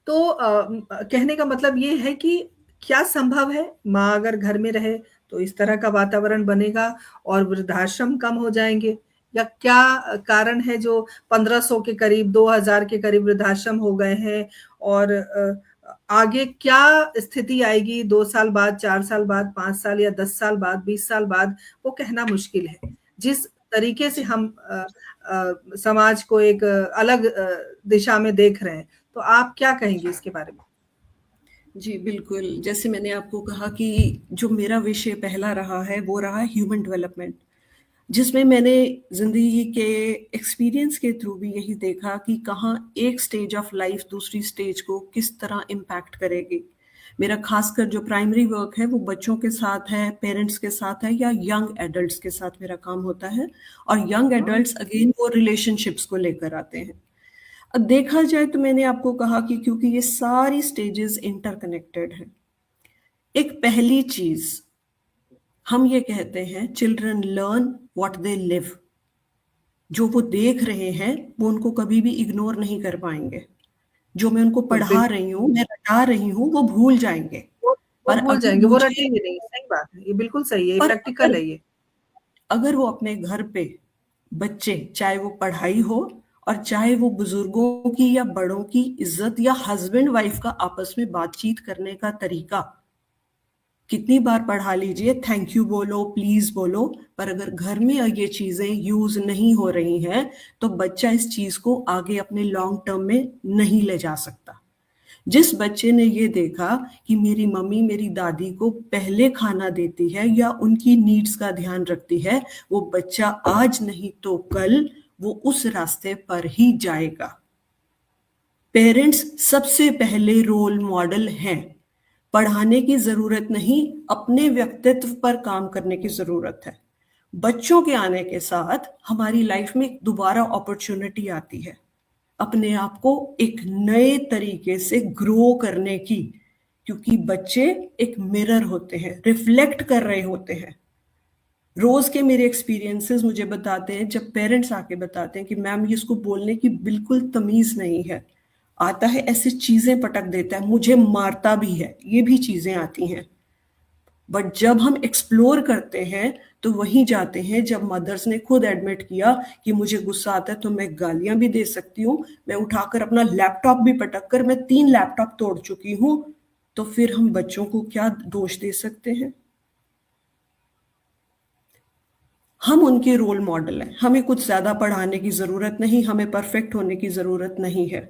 तो कहने का मतलब ये है कि क्या संभव है, माँ अगर घर में रहे तो इस तरह का वातावरण बनेगा और वृद्धाश्रम कम हो जाएंगे, या क्या कारण है जो 1500 के करीब, 2000 के करीब वृद्धाश्रम हो गए हैं, और आगे क्या स्थिति आएगी 2 साल बाद, 4 साल बाद, 5 साल या 10 साल बाद, 20 साल बाद, वो कहना मुश्किल है। जिस तरीके से हम समाज को एक अलग दिशा में देख रहे हैं, तो आप क्या कहेंगे इसके बारे में? जी, बिल्कुल। जैसे मैंने आपको कहा कि जो मेरा विषय पहला रहा है, वो रहा ह्यूमन डेवलपमेंट, जिसमें मैंने ज़िंदगी के एक्सपीरियंस के थ्रू भी यही देखा कि कहाँ एक स्टेज ऑफ लाइफ दूसरी स्टेज को किस तरह इम्पैक्ट करेगी। मेरा खासकर जो प्राइमरी वर्क है वो बच्चों के साथ है, पेरेंट्स के साथ है, या यंग एडल्ट्स के साथ मेरा काम होता है। और यंग एडल्ट्स अगेन वो रिलेशनशिप्स को लेकर आते हैं। अब देखा जाए तो मैंने आपको कहा कि क्योंकि ये सारी स्टेजेस इंटरकनेक्टेड हैं, एक पहली चीज हम ये कहते हैं, children learn what they live. जो वो देख रहे हैं वो उनको कभी भी इग्नोर नहीं कर पाएंगे। जो मैं उनको पढ़ा रही हूँ, मैं रटा रही हूँ, वो भूल जाएंगे। वो पर भूल अगर जाएंगे, वो मुझे रटेंगे नहीं। सही बात है, ये बिल्कुल सही है, ये पर प्रैक्टिकल है ये। अगर वो अपने घर पे बच्चे, चाहे वो पढ़ाई हो और चाहे वो बुजुर्गों की या बड़ों की इज्जत या हस्बैंड वाइफ का आपस में बातचीत करने का तरीका, कितनी बार पढ़ा लीजिए, थैंक यू बोलो, प्लीज बोलो, पर अगर घर में ये चीजें यूज नहीं हो रही हैं तो बच्चा इस चीज को आगे अपने लॉन्ग टर्म में नहीं ले जा सकता। जिस बच्चे ने ये देखा कि मेरी मम्मी मेरी दादी को पहले खाना देती है या उनकी नीड्स का ध्यान रखती है, वो बच्चा आज नहीं तो कल वो उस रास्ते पर ही जाएगा। पेरेंट्स सबसे पहले रोल मॉडल हैं। पढ़ाने की जरूरत नहीं, अपने व्यक्तित्व पर काम करने की जरूरत है। बच्चों के आने के साथ हमारी लाइफ में दोबारा अपॉर्चुनिटी आती है अपने आप को एक नए तरीके से ग्रो करने की, क्योंकि बच्चे एक मिरर होते हैं, रिफ्लेक्ट कर रहे होते हैं। रोज के मेरे एक्सपीरियंसेस मुझे बताते हैं, जब पेरेंट्स आके बताते हैं कि मैम ये इसको बोलने की बिल्कुल तमीज नहीं है, आता है ऐसे चीजें पटक देता है, मुझे मारता भी है, ये भी चीजें आती हैं। बट जब हम एक्सप्लोर करते हैं तो वहीं जाते हैं जब मदर्स ने खुद एडमिट किया कि मुझे गुस्सा आता है तो मैं गालियां भी दे सकती हूँ, मैं उठाकर अपना लैपटॉप भी पटक कर मैं 3 लैपटॉप तोड़ चुकी हूँ। तो फिर हम बच्चों को क्या दोष दे सकते हैं? हम उनके रोल मॉडल हैं। हमें कुछ ज्यादा पढ़ाने की जरूरत नहीं, हमें परफेक्ट होने की जरूरत नहीं है।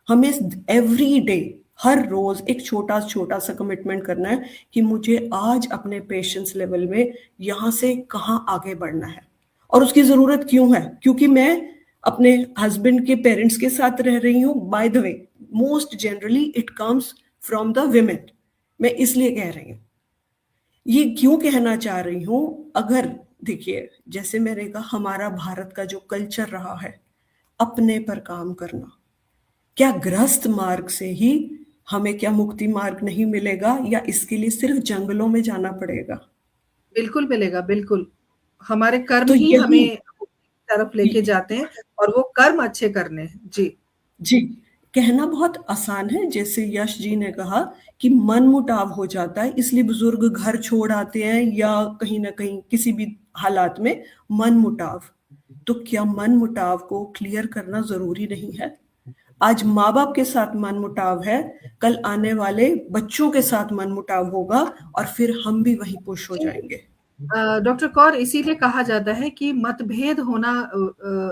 हमें एवरी डे, हर रोज एक छोटा छोटा सा कमिटमेंट करना है कि मुझे आज अपने पेशेंस लेवल में यहां से कहां आगे बढ़ना है। और उसकी जरूरत क्यों है? क्योंकि मैं अपने हस्बैंड के पेरेंट्स के साथ रह रही हूँ। By the way, most generally it comes from the women. मैं इसलिए कह रही हूँ, ये क्यों कहना चाह रही हूँ, अगर देखिए जैसे मैंने कहा, हमारा भारत का जो कल्चर रहा है अपने पर काम करना, क्या गृहस्थ मार्ग से ही हमें क्या मुक्ति मार्ग नहीं मिलेगा, या इसके लिए सिर्फ जंगलों में जाना पड़ेगा? बिल्कुल मिलेगा, बिल्कुल। हमारे कर्म तो ही यही हमें तरफ लेके जाते हैं और वो कर्म अच्छे करने हैं। जी जी, कहना बहुत आसान है, जैसे यश जी ने कहा कि मन मुटाव हो जाता है, इसलिए बुजुर्ग घर छोड़ आते हैं, या कहीं ना कहीं किसी भी हालात में मन मुटाव। तो क्या मन मुटाव को क्लियर करना जरूरी नहीं है? आज माँ बाप के साथ मन मुटाव है, कल आने वाले बच्चों के साथ मन मुटाव होगा और फिर हम भी वहीं पुश हो जाएंगे। डॉक्टर कौर, इसीलिए कहा जाता है कि मतभेद होना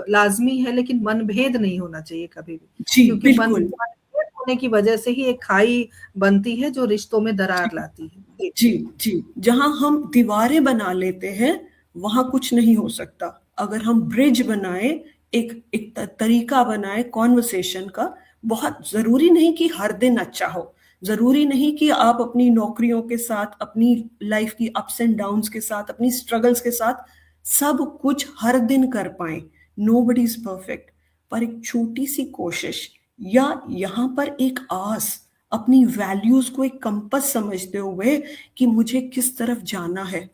लाजमी है, लेकिन मनभेद नहीं होना चाहिए कभी भी, जी क्योंकि बिल्कुल। मनभेद होने की वजह से ही एक खाई बनती है जो रिश्तों में दरार लाती है। जी जी, जहां हम दीवारें बना लेते हैं वहां कुछ नहीं हो सकता। अगर हम ब्रिज बनाए, एक तरीका बनाए कॉन्वर्सेशन का, बहुत जरूरी नहीं कि हर दिन अच्छा हो, जरूरी नहीं कि आप अपनी नौकरियों के साथ, अपनी लाइफ की अप्स एंड डाउन्स के साथ, अपनी स्ट्रगल्स के साथ सब कुछ हर दिन कर पाए। नोबडी इज परफेक्ट, पर एक छोटी सी कोशिश, या यहाँ पर एक आस, अपनी वैल्यूज को एक कंपस समझते हुए कि मुझे किस तरफ जाना है,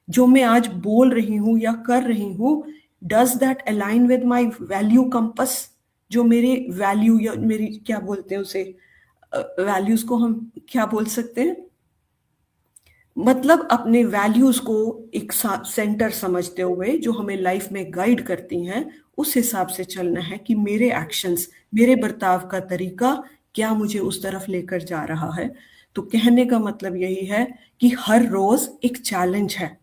जो मैं आज बोल रही हूं या कर रही हूं, does that align with my value compass? जो मेरे वैल्यू, या मेरी क्या बोलते हैं उसे, वैल्यूज को हम क्या बोल सकते हैं, मतलब अपने वैल्यूज को एक सेंटर समझते हुए जो हमें लाइफ में गाइड करती हैं, उस हिसाब से चलना है कि मेरे एक्शंस, मेरे बर्ताव का तरीका क्या मुझे उस तरफ लेकर जा रहा है। तो कहने का मतलब यही है कि हर रोज एक चैलेंज है,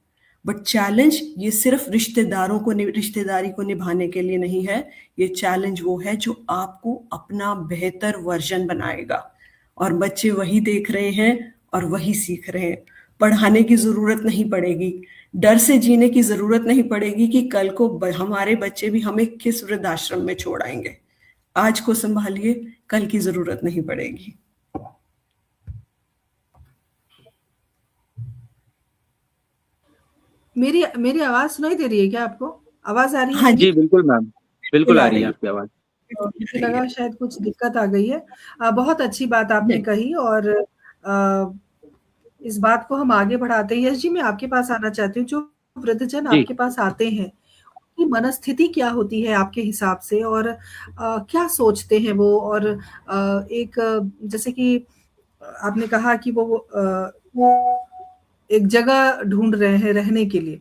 बट चैलेंज ये सिर्फ रिश्तेदारी को निभाने के लिए नहीं है। ये चैलेंज वो है जो आपको अपना बेहतर वर्जन बनाएगा, और बच्चे वही देख रहे हैं और वही सीख रहे हैं। पढ़ाने की जरूरत नहीं पड़ेगी, डर से जीने की जरूरत नहीं पड़ेगी कि कल को हमारे बच्चे भी हमें किस वृद्धाश्रम में छोड़ आएंगे। आज को संभालिए, कल की जरूरत नहीं पड़ेगी। मेरी मेरी आवाज सुनाई दे रही है क्या आपको? आवाज आ रही है हाँ मेरी? जी बिल्कुल मैम, बिल्कुल आ रही है आपकी आवाज। मुझे लगा शायद कुछ दिक्कत आ गई है। बहुत अच्छी बात आपने कही, और इस बात को हम आगे बढ़ाते हैं। यश जी, मैं आपके पास आना चाहती हूँ। जो वृद्धजन जी आपके पास आते हैं, उनकी मनस्थिति क्या होती है आपके हिसाब से, और क्या सोचते हैं वो? और एक जैसे कि आपने कहा कि वो एक जगह ढूंढ रहे हैं रहने के लिए,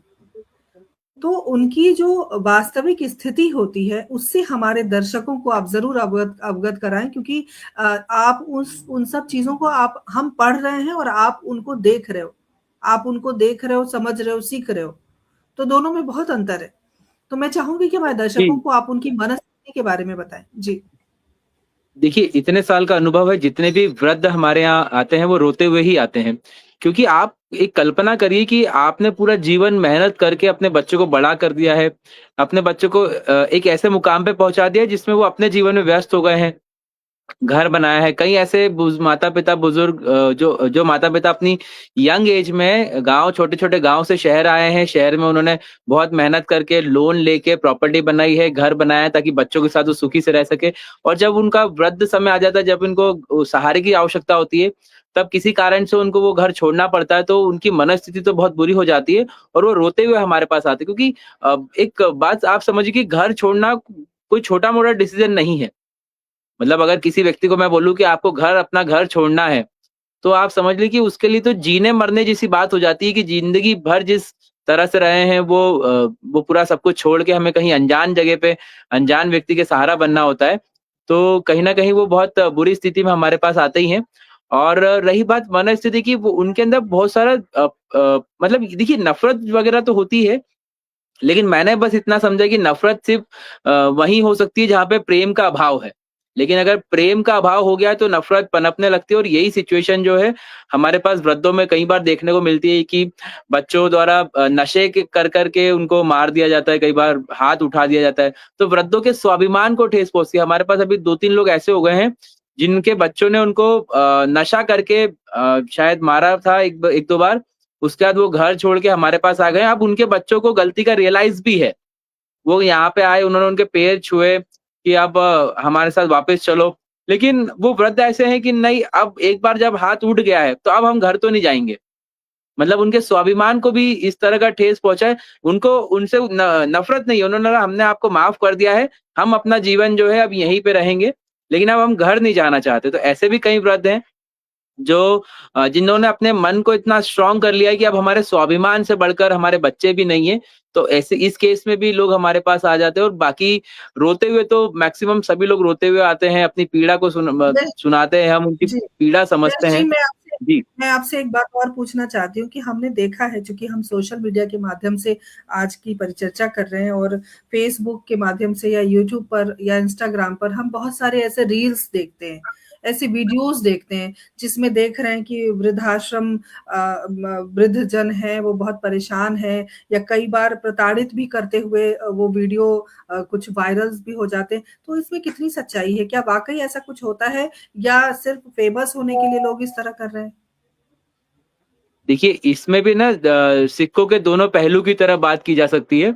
तो उनकी जो वास्तविक स्थिति होती है उससे हमारे दर्शकों को आप जरूर अवगत कराएं, क्योंकि आप उन सब चीजों को हम पढ़ रहे हैं और आप उनको देख रहे हो, समझ रहे हो, सीख रहे हो, तो दोनों में बहुत अंतर है। तो मैं चाहूंगी कि हमारे जी दर्शकों को आप उनकी मनस्थिति के बारे में बताएं। जी देखिए, इतने साल का अनुभव है, जितने भी वृद्ध हमारे यहाँ आते हैं, वो रोते हुए ही आते हैं। क्योंकि आप एक कल्पना करिए कि आपने पूरा जीवन मेहनत करके अपने बच्चों को बड़ा कर दिया है, अपने बच्चों को एक ऐसे मुकाम पे पहुँचा दिया है, जिसमें वो अपने जीवन में व्यस्त हो गए हैं। घर बनाया है। कई ऐसे माता-पिता बुज़ुर्ग जो माता-पिता अपनी यंग एज में गाँव छोटे-छोटे गाँव से शहर आए हैं। शहर में उन्होंने बहुत मेहनत करके लोन लेके प्रॉपर्टी बनाई है, घर बनाया है ताकि बच्चों के साथ वो सुखी से रह सके। और जब उनका वृद्ध समय आ जाता है, जब इनको सहारे की आवश्यकता होती है, तब किसी कारण से उनको वो घर छोड़ना पड़ता है, तो उनकी मनस्थिति तो बहुत बुरी हो जाती है और वो रोते हुए हमारे पास आते हैं। क्योंकि एक बात आप समझिए कि घर छोड़ना कोई छोटा-मोटा डिसीज़न नहीं है। मतलब अगर किसी व्यक्ति को मैं बोलूँ कि आपको अपना घर छोड़ना है, तो आप समझ लीजिए कि उसके लिए तो जीने-मरने जैसी बात हो जाती है कि ज़िंदगी भर जिस तरह से रहे हैं वो पूरा सब कुछ छोड़ के हमें कहीं अनजान जगह पे, अनजान व्यक्ति के सहारा बनना होता है। तो कहीं न कहीं वो बहुत बुरी स्थिति में हमारे पास आते ही हैं। और रही बात मनःस्थिति की, वो उनके अंदर बहुत सारा मतलब देखिए नफ़रत वग़ैरह तो होती है, लेकिन मैंने बस इतना समझा कि नफ़रत सिर्फ़ वहीं हो सकती है जहाँ पे प्रेम का अभाव है। लेकिन अगर प्रेम का अभाव हो गया तो नफ़रत पनपने लगती है और यही सिचुएशन जो है हमारे पास वृद्धों में कई बार देखने को मिलती है कि बच्चों द्वारा नशे के कर के उनको मार दिया जाता है, कई बार हाथ उठा दिया जाता है। तो वृद्धों के स्वाभिमान को ठेस पहुँचती है। हमारे पास अभी 2-3 लोग ऐसे हो गए हैं, जिनके बच्चों ने उनको नशा करके शायद मारा था 1-2 बार। उसके बाद वो घर छोड़ के हमारे पास आ गए। अब उनके बच्चों को गलती का रियलाइज़ भी है। वो यहाँ पे आए, उन्होंने उनके पैर छुए कि अब हमारे साथ वापस चलो। लेकिन वो वृद्ध ऐसे हैं कि नहीं, अब एक बार जब हाथ उठ गया है, तो अब हम घर तो नहीं जाएँगे। मतलब उनके स्वाभिमान को भी इस तरह का ठेस पहुँचा है। उनको उनसे नफ़रत नहीं है, उन्होंने कहा हमने आपको माफ़ कर दिया है, हम अपना जीवन जो है अब यहीं पे रहेंगे, लेकिन अब हम घर नहीं जाना चाहते। तो ऐसे भी कई वृद्ध हैं जो जिन्होंने अपने मन को इतना स्ट्रॉन्ग कर लिया है कि अब हमारे स्वाभिमान से बढ़कर हमारे बच्चे भी नहीं है। तो ऐसे इस केस में भी लोग हमारे पास आ जाते हैं और बाकी रोते हुए तो मैक्सिमम सभी लोग रोते हुए आते हैं, अपनी पीड़ा को यस सुनाते हैं, हम उनकी जी। पीड़ा समझते यश जी, हैं। जी। मैं आपसे एक बात और पूछना चाहती हूँ कि हमने देखा है, चूँकि हम सोशल मीडिया के माध्यम से आज की परिचर्चा कर रहे हैं और फ़ेसबुक के माध्यम से या यूट्यूब पर या इंस्टाग्राम पर हम बहुत सारे ऐसे रील्स देखते हैं, ऐसी वीडियोज़ देखते हैं, जिसमें देख रहे हैं कि वृद्धाश्रम वृद्धजन हैं, वो बहुत परेशान हैं या कई बार प्रताड़ित भी करते हुए वो वीडियो कुछ वायरल्स भी हो जाते हैं। तो इसमें कितनी सच्चाई है? क्या वाक़ई ऐसा कुछ होता है या सिर्फ़ फ़ेमस होने के लिए लोग इस तरह कर रहे हैं? देखिए, इसमें भी ना सिक्कों के दोनों पहलू की तरह बात की जा सकती है,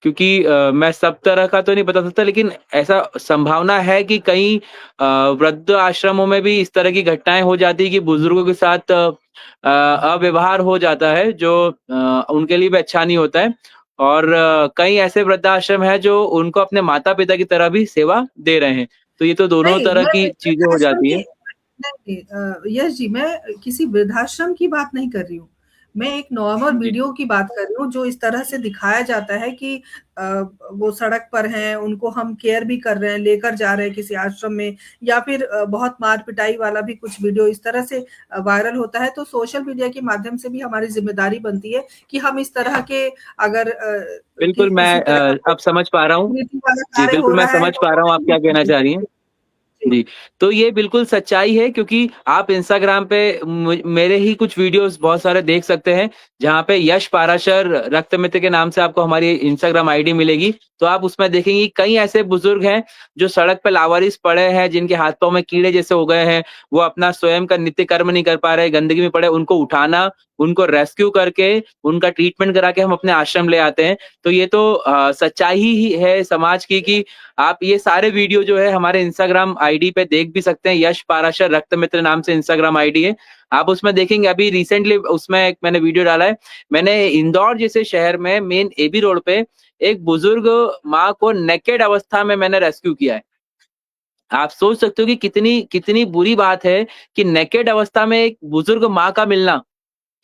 क्योंकि मैं सब तरह का तो नहीं बता सकता, लेकिन ऐसा संभावना है कि कई वृद्ध आश्रमों में भी इस तरह की घटनाएँ हो जाती है कि बुजुर्गों के साथ अव्यवहार हो जाता है, जो उनके लिए भी अच्छा नहीं होता है। और कई ऐसे वृद्धाश्रम हैं जो उनको अपने माता-पिता की तरह भी सेवा दे रहे हैं। तो ये तो दोनों नहीं, तरह मैं की चीज़ें हो वृद्धाश्रम जाती की हैं। नहीं, यश जी, मैं किसी वृद्धाश्रम की बात नहीं कर रही हूँ। मैं एक नॉर्मल जी। वीडियो की बात कर रही हूँ, जो इस तरह से दिखाया जाता है कि अ, वो सड़क पर हैं, उनको हम केयर भी कर रहे हैं, लेकर जा रहे हैं किसी आश्रम में या फिर बहुत मार-पिटाई वाला भी कुछ वीडियो इस तरह से वायरल होता है, तो सोशल मीडिया के माध्यम से भी हमारी ज़िम्मेदारी बनती है कि हम इस तरह के अगर बिल्कुल, मैं किसी तरह का कोई अब समझ पा रहा हूँ। नीति वाला जी, कार्य हो बिल्कुल मैं रहा है समझ तो पा रहा हूँ आप क्या कहना चाह रही हैं। जी। जी, तो ये बिल्कुल सच्चाई है, क्योंकि आप इंस्टाग्राम पे मेरे ही कुछ वीडियोज़ बहुत सारे देख सकते हैं, जहाँ पे यश पाराशर रक्त मित्र के नाम से आपको हमारी इंस्टाग्राम आईडी मिलेगी। तो आप उसमें देखेंगी कई ऐसे बुजुर्ग हैं, जो सड़क पे लावारिस पड़े हैं, जिनके हाथ-पाँव में कीड़े जैसे हो गए हैं, वो अपना स्वयं का नित्य कर्म नहीं कर पा रहे, गंदगी में पड़े, उनको उठाना, उनको रेस्क्यू करके, उनका ट्रीटमेंट करा के हम अपने आश्रम ले आते हैं। तो ये तो सच्चाई ही है समाज की कि आप ये सारे वीडियो जो है हमारे इंस्टाग्राम आईडी पे देख भी सकते हैं। यश पाराशर रक्त मित्र नाम से इंस्टाग्राम आईडी है। आप उसमें देखेंगे, अभी रिसेंटली उसमें एक मैंने वीडियो डाला है। मैंने इंदौर जैसे शहर में मेन एबी रोड पे एक बुजुर्ग माँ को नेकेड अवस्था में मैंने रेस्क्यू किया है। आप सोच सकते हो कि कितनी कितनी बुरी बात है कि नेकेड अवस्था में एक बुजुर्ग माँ का मिलना।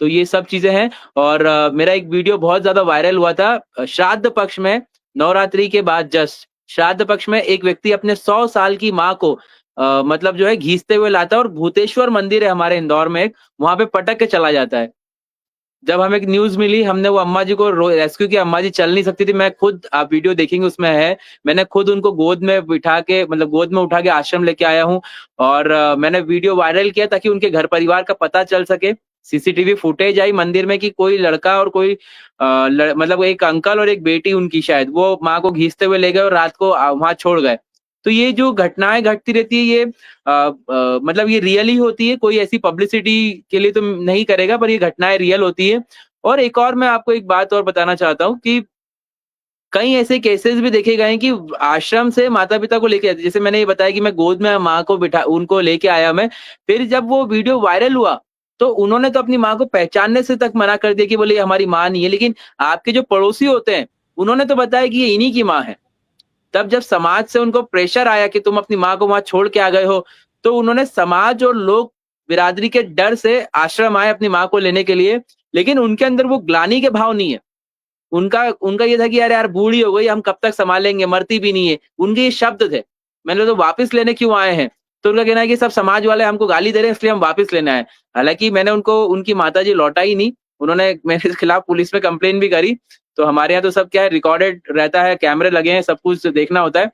तो ये सब चीज़ें हैं। और मेरा एक वीडियो बहुत ज़्यादा वायरल हुआ था श्राद्ध पक्ष में, नवरात्रि के बाद जस्ट श्राद्ध पक्ष में एक व्यक्ति अपने 100 साल की माँ को मतलब जो है घीसते हुए लाता है और भूतेश्वर मंदिर है हमारे इंदौर में एक, वहाँ पे पटक के चला जाता है। जब हमें एक न्यूज़ मिली, हमने वो अम्मा जी को रेस्क्यू किया, अम्मा जी चल नहीं सकती थी। मैं खुद, आप वीडियो देखेंगे उसमें है, मैंने खुद उनको गोद में बिठा के, मतलब गोद में उठा के आश्रम लेके आया हूँ और मैंने वीडियो वायरल किया ताकि उनके घर परिवार का पता चल सके। सीसीटीवी फुटेज आई मंदिर में कि कोई लड़का और कोई मतलब एक अंकल और एक बेटी उनकी, शायद वो माँ को घीसते हुए ले गए और रात को वहाँ छोड़ गए। तो ये जो घटनाएँ घटती रहती है, ये मतलब ये रियल ही होती है, कोई ऐसी पब्लिसिटी के लिए तो नहीं करेगा, पर ये घटनाएँ रियल होती है। और एक और मैं आपको एक बात और बताना चाहता हूँ कि कई ऐसे केसेस भी देखे गए हैं कि आश्रम से माता-पिता को लेके आते, जैसे मैंने ये बताया कि मैं गोद में माँ को बिठा उनको लेके आया मैं, फिर जब वो वीडियो वायरल हुआ, तो उन्होंने तो अपनी माँ को पहचानने से तक मना कर दिया कि बोले ये हमारी माँ नहीं है, लेकिन आपके जो पड़ोसी होते हैं, उन्होंने तो बताया कि ये इन्हीं की माँ है। तब जब समाज से उनको प्रेशर आया कि तुम अपनी माँ को वहाँ छोड़ के आ गए हो, तो उन्होंने समाज और लोग बिरादरी के डर से आश्रम आए अपनी माँ को लेने के लिए, लेकिन उनके अंदर वो ग्लानि के भाव नहीं है। उनका उनका ये था कि अरे यार बूढ़ी हो गई, हम कब तक सँभालेंगे, मरती भी नहीं है। उनके ये शब्द थे। मैंने तो वापस लेने क्यों आए हैं? तो उनका कहना है कि सब समाज वाले हमको गाली दे रहे हैं इसलिए हम वापस लेने आए। हालाँकि मैंने उनको उनकी माताजी लौटाई नहीं। उन्होंने मेरे खिलाफ पुलिस में कंप्लेन भी करी। तो हमारे यहाँ तो सब क्या है, रिकॉर्डेड रहता है, कैमरे लगे हैं, सब कुछ देखना होता है।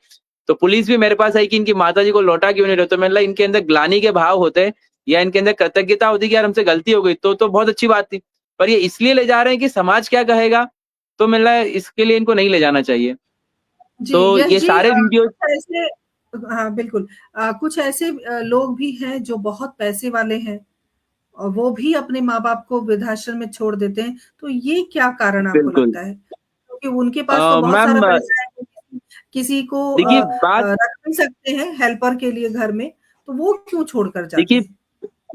तो पुलिस भी मेरे पास आई कि इनकी माताजी को लौटा क्यों नहीं रहे? तो मैंने बोला इनके अंदर ग्लानि के भाव होते हैं या इनके अंदर कृतज्ञता होती है कि यार हमसे गलती हो गई तो बहुत अच्छी बात थी। पर ये इसलिए ले जा रहे हैं कि समाज क्या कहेगा? तो मिल रहा है इसके लिए इनको नहीं ले जाना चाहिए। जी, तो यश ये जी, सारे वीडियो कुछ ऐसे, हाँ, बिल्कुल। कुछ ऐसे लोग भी हैं जो बहुत पैसे वाले हैं और वो भी अपने माँ-बाप को वृद्धाश्रम में छोड़ देते हैं, तो ये क्या कारण आपको बिल्कुल। लगता है? क्योंकि उनके पास तो बहुत सारा मैम पैसा है, वो किसी को देखिए बात रख भी सकते हैं हेल्पर के लिए घर में, तो वो क्यों छोड़कर जाते देखिए हैं?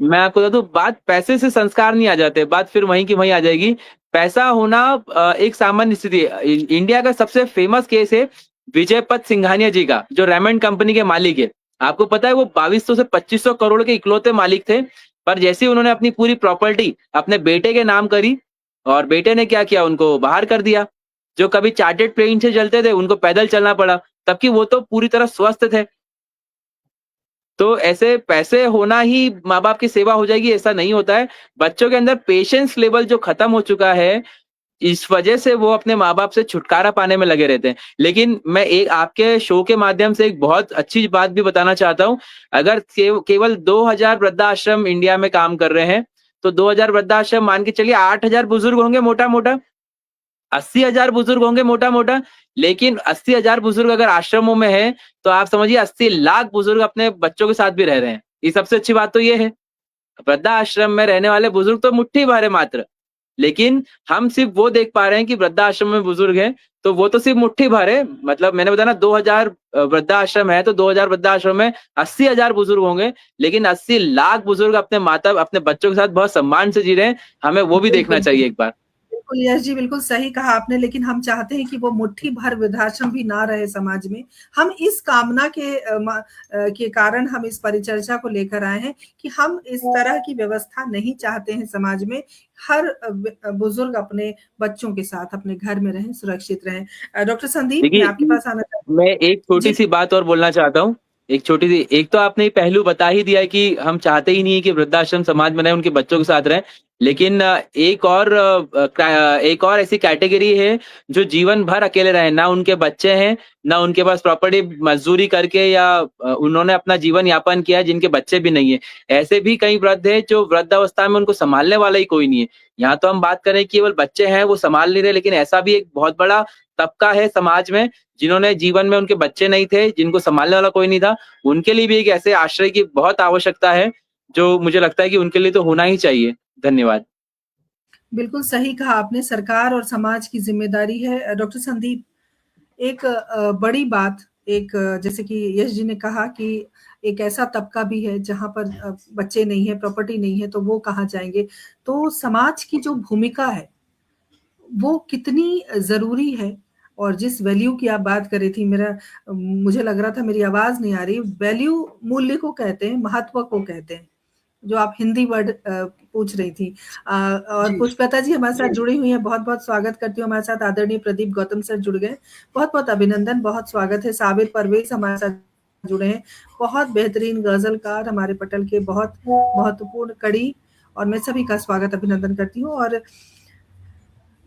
मैं आपको बता दूँ, बात पैसे से संस्कार नहीं आ जाते, बात फिर वहीं की वहीं आ जाएगी। पैसा होना एक सामान्य स्थिति है। इंडिया का सबसे फेमस केस है विजय पथ सिंघानिया जी का, जो रेमंड कंपनी के मालिक है। आपको पता है वो 2200 से 2500 करोड़ के इकलौते मालिक थे, पर जैसे ही उन्होंने अपनी पूरी प्रॉपर्टी अपने बेटे के नाम करी और बेटे ने क्या किया, उनको बाहर कर दिया। जो कभी चार्टर्ड प्लेन से चलते थे, उनको पैदल चलना पड़ा, तब वो तो पूरी तरह स्वस्थ थे। तो ऐसे पैसे होना ही माँ-बाप की सेवा हो जाएगी, ऐसा नहीं होता है। बच्चों के अंदर पेशेंस लेवल जो खत्म हो चुका है, इस वजह से वो अपने माँ-बाप से छुटकारा पाने में लगे रहते हैं। लेकिन मैं एक आपके शो के माध्यम से एक बहुत अच्छी बात भी बताना चाहता हूँ। अगर केवल 2000 वृद्धाश्रम इंडिया में काम कर रहे हैं, तो 2000 वृद्धाश्रम मान के चलिए 8000 बुजुर्ग होंगे मोटा-मोटा। 80,000 बुजुर्ग होंगे मोटा-मोटा, लेकिन 80,000 बुजुर्ग अगर आश्रमों में हैं, तो आप समझिए 80 लाख बुजुर्ग अपने बच्चों के साथ भी रह रहे हैं। ये सबसे अच्छी बात तो ये है। वृद्धाश्रम में रहने वाले बुजुर्ग तो मुट्ठी भर है मात्र, लेकिन हम सिर्फ वो देख पा रहे हैं कि वृद्धाश्रम में बुजुर्ग हैं, तो वो तो सिर्फ मुट्ठी भर है। मतलब मैंने बताया ना 2000 वृद्धाश्रम है, तो 2000 वृद्धाश्रम में 80,000 बुजुर्ग होंगे, लेकिन 80 लाख बुजुर्ग अपने बच्चों के साथ बहुत सम्मान से जी रहे हैं। हमें वो भी देखना बिल्कुल, चाहिए एक बार। बिल्कुल यश जी, बिल्कुल सही कहा आपने, लेकिन हम चाहते हैं कि वो मुट्ठी भर वृद्धाश्रम भी ना रहे समाज में। हम इस कामना के कारण हम इस परिचर्चा को लेकर आए हैं कि हम इस तरह की व्यवस्था नहीं चाहते हैं समाज में। हर बुजुर्ग अपने बच्चों के साथ अपने घर में रहें, सुरक्षित रहें। डॉक्टर संदीप, मैं आपके देखिए, पास आना चाहती मैं एक हूँ। जी, छोटी-सी बात और बोलना चाहता हूँ। एक छोटी-सी, एक तो आपने ये पहलू बता ही दिया है कि हम चाहते ही नहीं है कि वृद्धाश्रम समाज में रहें, उनके बच्चों के साथ रहें। लेकिन एक और ऐसी कैटेगरी है जो जीवन भर अकेले रहे, ना उनके बच्चे हैं, ना उनके पास प्रॉपर्टी मज़दूरी करके या उन्होंने अपना जीवन यापन किया है, जिनके बच्चे भी नहीं है। ऐसे भी कई वृद्ध हैं जो वृद्धावस्था में उनको सँभालने वाला ही कोई नहीं है। यहाँ तो हम बात कर रहे हैं केवल बच्चे हैं, वो सँभाल नहीं रहे, लेकिन ऐसा भी एक बहुत बड़ा तबका है समाज में जिन्होंने जीवन में उनके बच्चे नहीं थे, जिनको सँभालने वाला कोई नहीं था, उनके लिए भी एक ऐसे आश्रय की बहुत आवश्यकता है, जो मुझे लगता है कि उनके लिए तो होना ही चाहिए। धन्यवाद। बिल्कुल सही कहा आपने, सरकार और समाज की ज़िम्मेदारी है। डॉक्टर संदीप, एक बड़ी बात, एक जैसे कि यश जी ने कहा कि एक ऐसा तबका भी है जहाँ पर बच्चे नहीं है, प्रॉपर्टी नहीं है, तो वो कहाँ जाएँगे? तो समाज की जो भूमिका है, वो कितनी ज़रूरी है, और जिस वैल्यू की आप बात कर रही थी, मुझे लग रहा था मेरी आवाज़ नहीं आ रही। वैल्यू मूल्य को कहते हैं, महत्व को कहते हैं, जो आप हिंदी वर्ड पूछ रही थी। और जी, पुष्पलता जी हमारे साथ जुड़ी हुई हैं, बहुत-बहुत स्वागत करती हूँ। हमारे साथ आदरणीय प्रदीप गौतम सर जुड़ गए, बहुत-बहुत अभिनंदन, बहुत स्वागत है। साबिर परवेज़ हमारे साथ जुड़े हैं, बहुत बेहतरीन गज़लकार, हमारे पटल के बहुत महत्वपूर्ण कड़ी, और मैं सभी का स्वागत अभिनंदन करती हूँ। और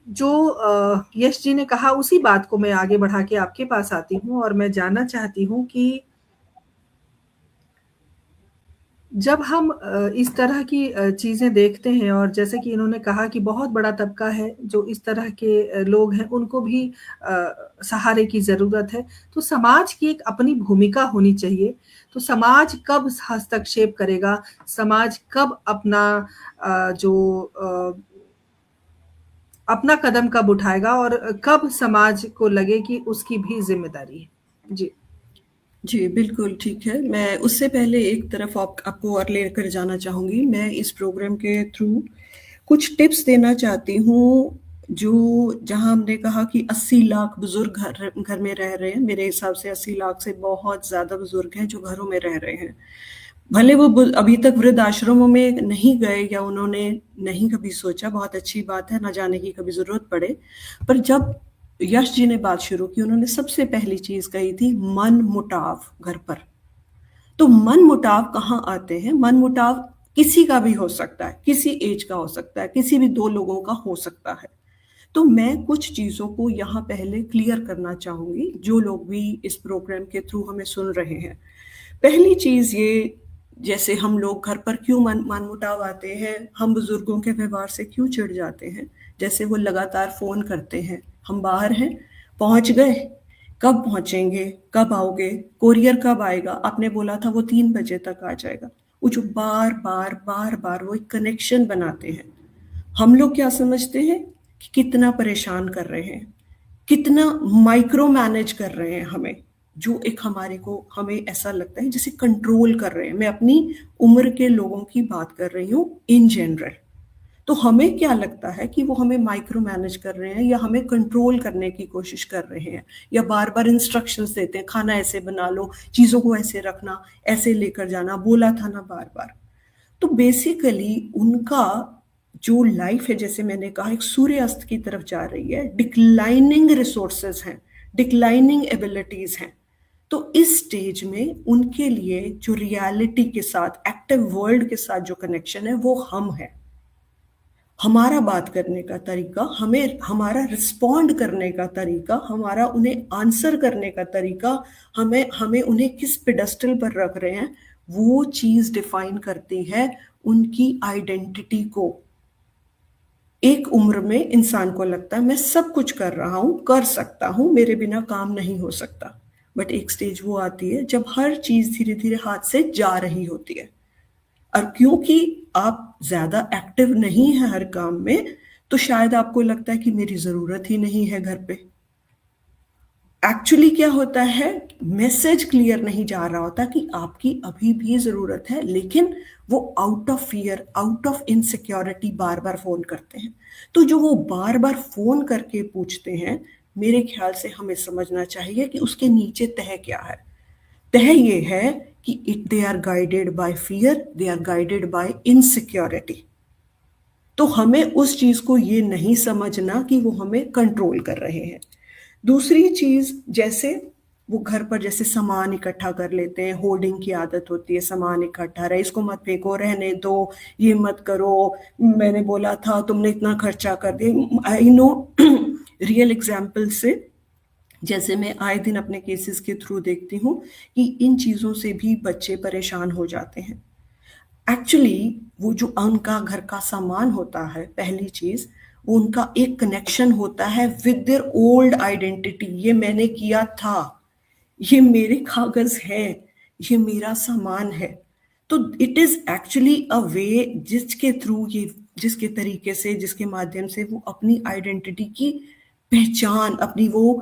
जो यश जी ने कहा उसी बात को मैं आगे बढ़ा के आपके पास आती हूँ और मैं जानना चाहती हूँ कि जब हम इस तरह की चीज़ें देखते हैं और जैसे कि इन्होंने कहा कि बहुत बड़ा तबका है जो इस तरह के लोग हैं, उनको भी सहारे की ज़रूरत है। तो समाज की एक अपनी भूमिका होनी चाहिए। तो समाज कब हस्तक्षेप करेगा? समाज कब अपना अपना कदम कब उठाएगा और कब समाज को लगे कि उसकी भी ज़िम्मेदारी है? जी। जी, बिल्कुल ठीक है। मैं उससे पहले एक तरफ आपको और लेकर जाना चाहूँगी। मैं इस प्रोग्राम के थ्रू कुछ टिप्स देना चाहती हूँ, जो जहाँ हमने कहा कि 80 लाख बुज़ुर्ग घर में रह रहे हैं। मेरे हिसाब से 80 लाख से बहुत ज़्यादा बुज़ुर्ग हैं जो घरों में रह रहे हैं। भले वो अभी तक वृद्ध आश्रमों में नहीं गए या उन्होंने नहीं कभी सोचा, बहुत अच्छी बात है, ना जाने की कभी ज़रूरत पड़े। पर जब यश जी ने बात शुरू की, उन्होंने सबसे पहली चीज़ कही थी मन-मुटाव घर पर। तो मन-मुटाव कहाँ आते हैं? मन-मुटाव किसी का भी हो सकता है, किसी एज का हो सकता है, किसी भी 2 लोगों का हो सकता है। तो मैं कुछ चीज़ों को यहाँ पहले क्लियर करना चाहूँगी, जो लोग भी इस प्रोग्राम के थ्रू हमें सुन रहे हैं। पहली चीज़ ये, जैसे हम लोग घर पर क्यों मनमुटाव आते हैं, हम बुजुर्गों के व्यवहार से क्यों चिढ़ जाते हैं, जैसे वो लगातार फ़ोन करते हैं, हम बाहर हैं, पहुँच गए, कब पहुँचेंगे, कब आओगे, कोरियर कब आएगा, आपने बोला था वो 3 बजे तक आ जाएगा। वो जो बार-बार वो एक कनेक्शन बनाते हैं। हम लोग क्या समझते हैं कि कितना परेशान कर रहे हैं, कितना माइक्रो मैनेज कर रहे हैं हमें, जो एक हमें ऐसा लगता है जैसे कंट्रोल कर रहे हैं। मैं अपनी उम्र के लोगों की बात कर रही हूँ इन जनरल। तो हमें क्या लगता है कि वो हमें माइक्रो मैनेज कर रहे हैं या हमें कंट्रोल करने की कोशिश कर रहे हैं, या बार बार इंस्ट्रक्शंस देते हैं, खाना ऐसे बना लो, चीज़ों को ऐसे रखना, ऐसे लेकर जाना, बोला था ना बार बार। तो बेसिकली उनका जो लाइफ है, जैसे मैंने कहा, एक सूर्य अस्त की तरफ जा रही है, डिक्लाइनिंग रिसोर्सेज हैं, डिक्लाइनिंग एबिलिटीज हैं। तो इस स्टेज में उनके लिए जो रियलिटी के साथ, एक्टिव वर्ल्ड के साथ जो कनेक्शन है वो हम है। हमारा बात करने का तरीका, हमारा रिस्पॉन्ड करने का तरीका, हमारा उन्हें आंसर करने का तरीका, हमें उन्हें किस पेडेस्टल पर रख रहे हैं, वो चीज डिफाइन करती है उनकी आइडेंटिटी को। एक उम्र में इंसान को लगता है मैं सब कुछ कर रहा हूं, कर सकता हूं, मेरे बिना काम नहीं हो सकता। बट एक स्टेज वो आती है जब हर चीज धीरे धीरे हाथ से जा रही होती है, और क्योंकि आप ज्यादा एक्टिव नहीं है हर काम में, तो शायद आपको लगता है कि मेरी जरूरत ही नहीं है घर पे। एक्चुअली क्या होता है, मैसेज क्लियर नहीं जा रहा होता कि आपकी अभी भी जरूरत है, लेकिन वो out of fear, out of insecurity bar bar phone करते हैं। तो जो वो बार बार फोन करके पूछते हैं, मेरे ख्याल से हमें समझना चाहिए कि उसके नीचे तह क्या है। तह ये है कि they are guided by fear, they are guided by insecurity. तो हमें उस चीज को ये नहीं समझना कि वो हमें कंट्रोल कर रहे हैं। दूसरी चीज, जैसे वो घर पर जैसे सामान इकट्ठा कर लेते हैं, होर्डिंग की आदत होती है, सामान इकट्ठा रहे, इसको मत फेंको, रहने दो, ये मत करो, मैंने बोला था, तुमने इतना खर्चा कर दिया। आई नो रियल एग्जाम्पल से, जैसे मैं आए दिन अपने केसेस के थ्रू देखती हूँ कि इन चीजों से भी बच्चे परेशान हो जाते हैं। एक्चुअली वो जो उनका घर का सामान होता है, पहली चीज वो उनका एक कनेक्शन होता है विद देयर ओल्ड आइडेंटिटी। ये मैंने किया था, ये मेरे कागज हैं, ये मेरा सामान है। तो इट इज एक्चुअली अ वे जिसके थ्रू ये, जिसके तरीके से, जिसके माध्यम से वो अपनी आइडेंटिटी की पहचान, अपनी वो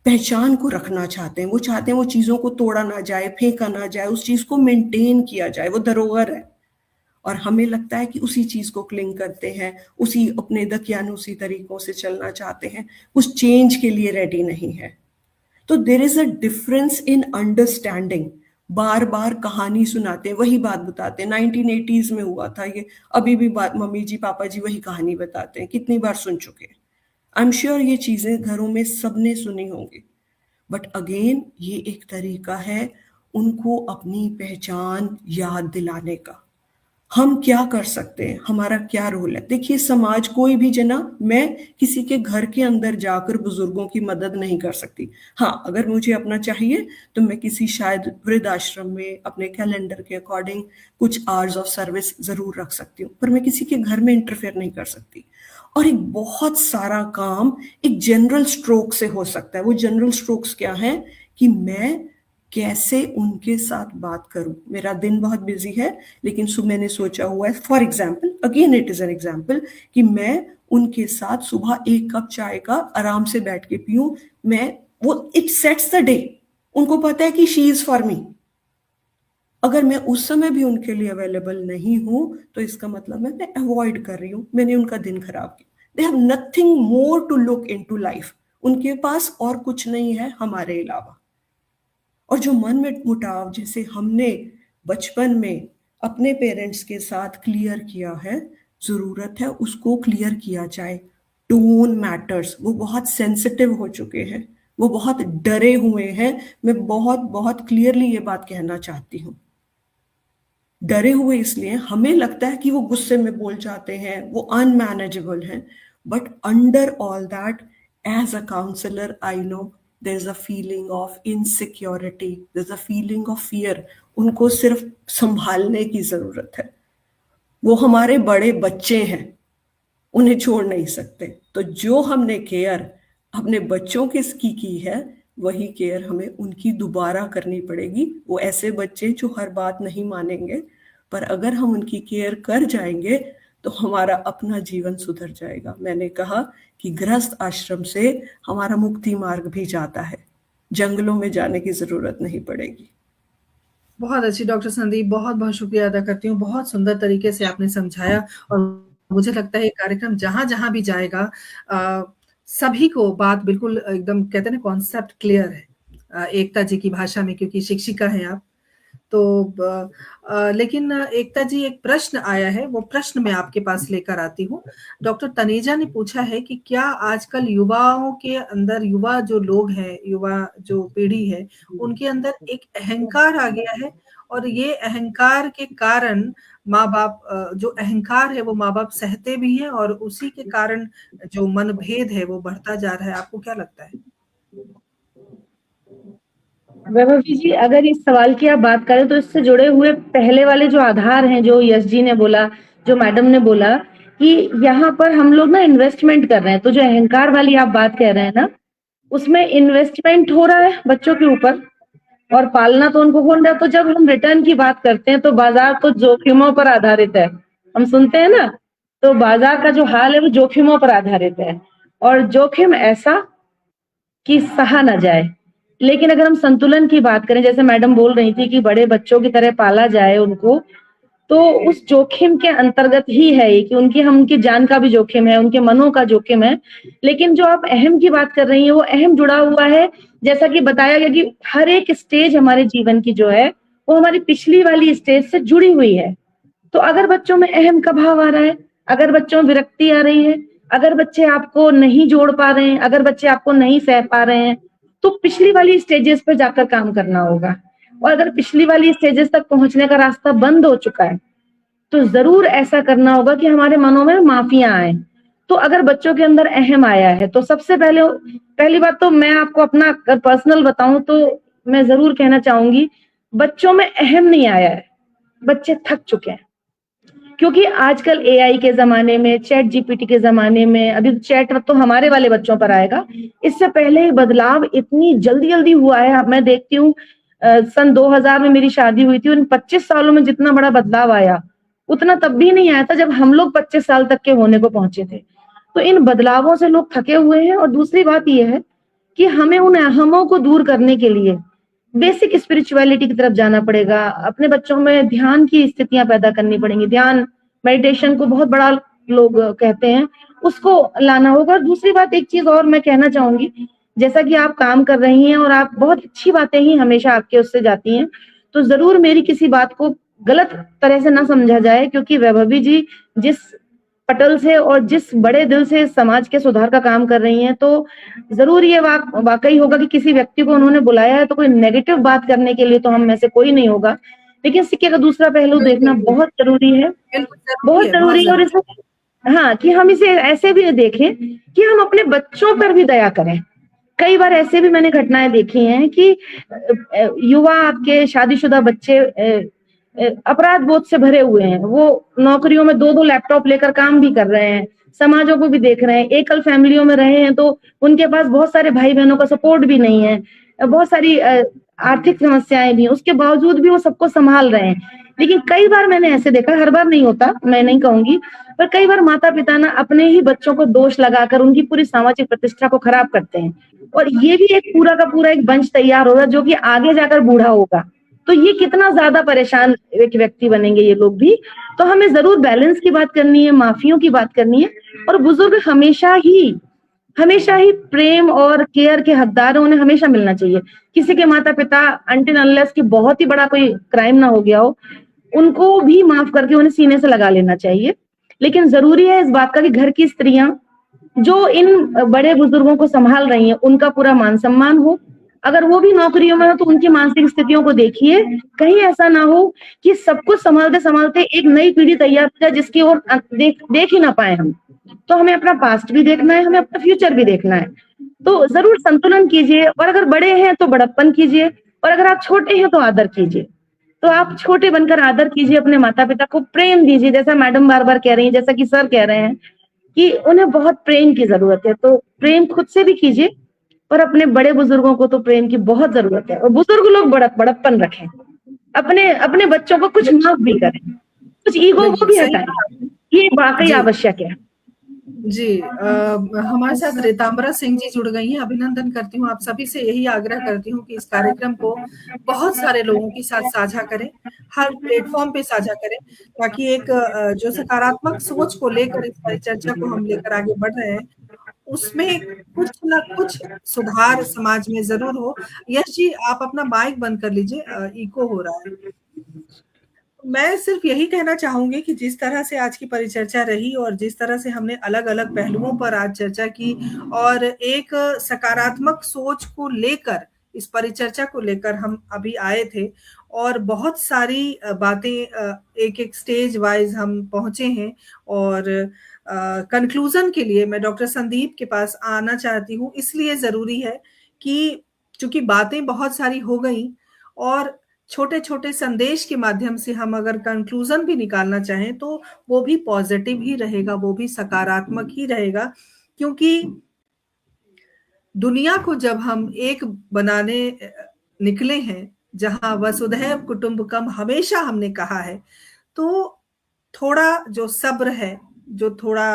पहचान को रखना चाहते हैं। वो चाहते हैं वो चीजों को तोड़ा ना जाए, फेंका ना जाए, उस चीज को मेंटेन किया जाए, वो धरोहर है। और हमें लगता है कि उसी चीज को क्लिंग करते हैं, उसी अपने दकियानुसी तरीकों से चलना चाहते हैं, कुछ चेंज के लिए रेडी नहीं है। तो there is a difference in understanding. बार बार कहानी सुनाते हैं, वही बात बताते हैं, 1980s में हुआ था ये, अभी भी बात मम्मी जी पापा जी वही कहानी बताते हैं, कितनी बार सुन चुके हैं। आई एम श्योर ये चीजें घरों में सबने सुनी होंगी। बट अगेन ये एक तरीका है उनको अपनी पहचान याद दिलाने का। हम क्या कर सकते हैं, हमारा क्या रोल है। देखिए समाज कोई भी जना, मैं किसी के घर के अंदर जाकर बुजुर्गों की मदद नहीं कर सकती। हाँ, अगर मुझे अपना चाहिए तो मैं किसी शायद वृद्धाश्रम में अपने कैलेंडर के अकॉर्डिंग कुछ आवर्स ऑफ सर्विस जरूर रख सकती हूँ, पर मैं किसी के घर में इंटरफेयर नहीं कर सकती। और एक बहुत सारा काम एक जनरल स्ट्रोक से हो सकता है। वो जनरल स्ट्रोक्स क्या है कि मैं कैसे उनके साथ बात करूं। मेरा दिन बहुत बिजी है, लेकिन मैंने सोचा हुआ है, for example, again it is an example, कि मैं उनके साथ सुबह 1 कप चाय का आराम से बैठ के पीऊं। मैं वो इट सेट्स द डे। उनको पता है कि शी इज फॉर मी। अगर मैं उस समय भी उनके लिए अवेलेबल नहीं हूं तो इसका मतलब है मैं अवॉइड कर रही हूं, मैंने उनका दिन खराब किया। They have nothing more to look into life. उनके पास और कुछ नहीं है हमारे अलावा। और जो मन में मुटाव जैसे हमने बचपन में अपने पेरेंट्स के साथ क्लियर किया है, जरूरत है उसको क्लियर किया जाए। Tone matters. वो बहुत सेंसिटिव हो चुके हैं, वो बहुत डरे हुए हैं। मैं बहुत बहुत क्लियरली ये बात कहना चाहती हूँ। डरे हुए इसलिए, हमें लगता है कि वो गुस्से में बोल जाते हैं, वो अनमैनेजेबल हैं, but under all that, as a counsellor I know there is a feeling of insecurity, there's a feeling of fear. उनको सिर्फ संभालने की जरूरत है। वो हमारे बड़े बच्चे हैं, उन्हें छोड़ नहीं सकते। तो जो हमने केयर अपने बच्चों की है, वही केयर हमें उनकी दोबारा करनी पड़ेगी। वो ऐसे बच्चे जो हर बात नहीं मानेंगे, पर अगर हम उनकी केयर कर जाएंगे तो हमारा अपना जीवन सुधर जाएगा। मैंने कहा कि गृहस्थ आश्रम से हमारा मुक्ति मार्ग भी जाता है, जंगलों में जाने की जरूरत नहीं पड़ेगी। बहुत अच्छी डॉक्टर संदीप, बहुत बहुत शुक्रिया अदा करती हूँ। बहुत सुंदर तरीके से आपने समझाया और मुझे लगता है ये कार्यक्रम जहां जहां भी जाएगा सभी को बात बिल्कुल एकदम कहते हैं ना कॉन्सेप्ट क्लियर है एकता जी की भाषा में, क्योंकि शिक्षिका हैं आप। तो लेकिन एकता जी, एक प्रश्न आया है, वो प्रश्न मैं आपके पास लेकर आती हूँ। डॉक्टर तनेजा ने पूछा है कि क्या आजकल युवाओं के अंदर, युवा जो लोग हैं, युवा जो पीढ़ी है, उनके अंदर एक अहंकार आ गया है और ये अहंकार के कारण माँ बाप, जो अहंकार है वो माँ बाप सहते भी हैं और उसी के कारण जो मनभेद है वो बढ़ता जा रहा है। आपको क्या लगता है? वैभव जी, अगर इस सवाल की आप बात करें तो इससे जुड़े हुए पहले वाले जो आधार हैं, जो यश जी ने बोला, जो मैडम ने बोला कि यहाँ पर हम लोग ना इन्वेस्टमेंट कर रहे हैं, तो जो अहंकार वाली आप बात कह रहे हैं ना, उसमें इन्वेस्टमेंट हो रहा है बच्चों के ऊपर और पालना तो उनको हो रहा है। तो जब हम रिटर्न की बात करते हैं तो बाजार तो जोखिमों पर आधारित है, हम सुनते हैं ना, तो बाजार का जो हाल है वो जोखिमों पर आधारित है और जोखिम ऐसा कि सहा ना जाए। लेकिन अगर हम संतुलन की बात करें, जैसे मैडम बोल रही थी कि बड़े बच्चों की तरह पाला जाए उनको, तो उस जोखिम के अंतर्गत ही है कि उनकी जान का भी जोखिम है, उनके मनों का जोखिम है। लेकिन जो आप अहम की बात कर रही हैं, वो अहम जुड़ा हुआ है, जैसा कि बताया गया कि हर एक स्टेज हमारे जीवन की जो है वो हमारी पिछली वाली स्टेज से जुड़ी हुई है। तो अगर बच्चों में अहम का भाव आ रहा है, अगर बच्चों में विरक्ति आ रही है, अगर बच्चे आपको नहीं जोड़ पा रहे हैं, अगर बच्चे आपको नहीं सह पा रहे हैं, तो पिछली वाली स्टेजेस पर जाकर काम करना होगा। और अगर पिछली वाली स्टेजेस तक पहुंचने का रास्ता बंद हो चुका है तो जरूर ऐसा करना होगा कि हमारे मनों में माफियां आए। तो अगर बच्चों के अंदर अहम आया है तो सबसे पहली बात तो मैं आपको अपना पर्सनल बताऊं तो मैं जरूर कहना चाहूंगी, बच्चों में अहम नहीं आया है, बच्चे थक चुके हैं। क्योंकि आजकल एआई के जमाने में, चैट जीपीटी के जमाने में, अभी चैट तो हमारे वाले बच्चों पर आएगा, इससे पहले बदलाव इतनी जल्दी जल्दी हुआ है। अब मैं देखती हूँ सन 2000 में मेरी शादी हुई थी, उन 25 सालों में जितना बड़ा बदलाव आया उतना तब भी नहीं आया था जब हम लोग 25 साल तक के होने को पहुंचे थे। तो इन बदलावों से लोग थके हुए हैं। और दूसरी बात यह है कि हमें उन अहमों को दूर करने के लिए बेसिक स्पिरिचुअलिटी की तरफ जाना पड़ेगा। अपने बच्चों में ध्यान की स्थितियां पैदा करनी पड़ेंगी। ध्यान, मेडिटेशन को बहुत बड़ा लोग कहते हैं, उसको लाना होगा। और दूसरी बात, एक चीज और मैं कहना चाहूंगी, जैसा कि आप काम कर रही हैं और आप बहुत अच्छी बातें ही हमेशा आपके उससे जाती हैं, तो जरूर मेरी किसी बात को गलत तरह से ना समझा जाए, क्योंकि वैभवी जी जिस पटल से और जिस बड़े दिल से समाज के सुधार का काम कर रही हैं, तो जरूर ये वाकई होगा कि किसी व्यक्ति को उन्होंने बुलाया है तो कोई नेगेटिव बात करने के लिए तो हम में से कोई नहीं होगा। लेकिन सिक्के का दूसरा पहलू देखना बहुत जरूरी है, बहुत जरूरी है। और इसमें हाँ, कि हम इसे ऐसे भी देखें कि हम अपने बच्चों पर भी दया करें। कई बार ऐसे भी मैंने घटनाएं देखी हैं कि युवा आपके शादीशुदा बच्चे अपराध बोध से भरे हुए हैं, वो नौकरियों में 2-2 लैपटॉप लेकर काम भी कर रहे हैं, समाजों को भी देख रहे हैं, एकल फैमिलियों में रहे हैं तो उनके पास बहुत सारे भाई बहनों का सपोर्ट भी नहीं है, बहुत सारी आर्थिक समस्याएं भी, उसके बावजूद भी वो सबको संभाल रहे हैं। लेकिन कई बार मैंने ऐसे देखा, हर बार नहीं होता, मैं नहीं कहूंगी, पर कई बार माता पिता ना अपने ही बच्चों को दोष लगाकर उनकी पूरी सामाजिक प्रतिष्ठा को खराब करते हैं, और ये भी एक पूरा का पूरा एक बंच तैयार होगा जो कि आगे जाकर बूढ़ा होगा। तो ये कितना ज्यादा परेशान एक व्यक्ति बनेंगे ये लोग भी। तो हमें जरूर बैलेंस की बात करनी है, माफियों की बात करनी है, और बुजुर्ग हमेशा ही प्रेम और केयर के हकदार, उन्हें हमेशा मिलना चाहिए। किसी के माता पिता अनटिल अनलेस कि बहुत ही बड़ा कोई क्राइम ना हो गया हो, उनको भी माफ करके उन्हें सीने से लगा लेना चाहिए। लेकिन जरूरी है इस बात का कि घर की स्त्रियां जो इन बड़े बुजुर्गों को संभाल रही हैं उनका पूरा मान सम्मान हो। अगर वो भी नौकरियों में हो तो उनकी मानसिक स्थितियों को देखिए, कहीं ऐसा ना हो कि सब कुछ संभालते संभालते एक नई पीढ़ी तैयार हो जाए जिसकी ओर देख ही ना पाए हम। तो हमें अपना पास्ट भी देखना है, हमें अपना फ्यूचर भी देखना है। तो जरूर संतुलन कीजिए, और अगर बड़े हैं तो बड़प्पन कीजिए, और अगर आप छोटे हैं तो आदर कीजिए। तो आप छोटे बनकर आदर कीजिए, अपने माता पिता को प्रेम दीजिए, जैसा मैडम बार बार कह रही है, जैसा कि सर कह रहे हैं कि उन्हें बहुत प्रेम की जरूरत है। तो प्रेम खुद से भी कीजिए, और अपने बड़े बुजुर्गों को तो प्रेम की बहुत जरूरत है। और बुजुर्ग लोग बड़प्पन रखें, अपने बच्चों को कुछ माफ भी करें, कुछ ईगो को भी हटाएं, ये वाकई आवश्यक है। जी, हमारे साथ रितांबरा सिंह जी जुड़ गई हैं, अभिनंदन करती हूँ। आप सभी से यही आग्रह करती हूँ कि इस कार्यक्रम को बहुत सारे लोगों के साथ साझा करें, हर प्लेटफॉर्म पे साझा करें, ताकि एक जो सकारात्मक सोच को लेकर इस परिचर्चा को हम लेकर आगे बढ़ रहे हैं, उसमें कुछ ना कुछ सुधार समाज में जरूर हो। यश जी, आप अपना माइक बंद कर लीजिए, इको हो रहा है। मैं सिर्फ यही कहना चाहूंगी कि जिस तरह से आज की परिचर्चा रही और जिस तरह से हमने अलग अलग पहलुओं पर आज चर्चा की, और एक सकारात्मक सोच को लेकर इस परिचर्चा को लेकर हम अभी आए थे, और बहुत सारी बातें एक एक स्टेज वाइज हम पहुंचे हैं। और कंक्लूजन के लिए मैं डॉक्टर संदीप के पास आना चाहती हूँ। इसलिए जरूरी है कि चूंकि बातें बहुत सारी हो गई, और छोटे छोटे संदेश के माध्यम से हम अगर कंक्लूजन भी निकालना चाहें तो वो भी पॉजिटिव ही रहेगा, वो भी सकारात्मक ही रहेगा। क्योंकि दुनिया को जब हम एक बनाने निकले हैं, जहां वसुधैव कुटुंबकम हमेशा हमने कहा है, तो थोड़ा जो सब्र है, जो थोड़ा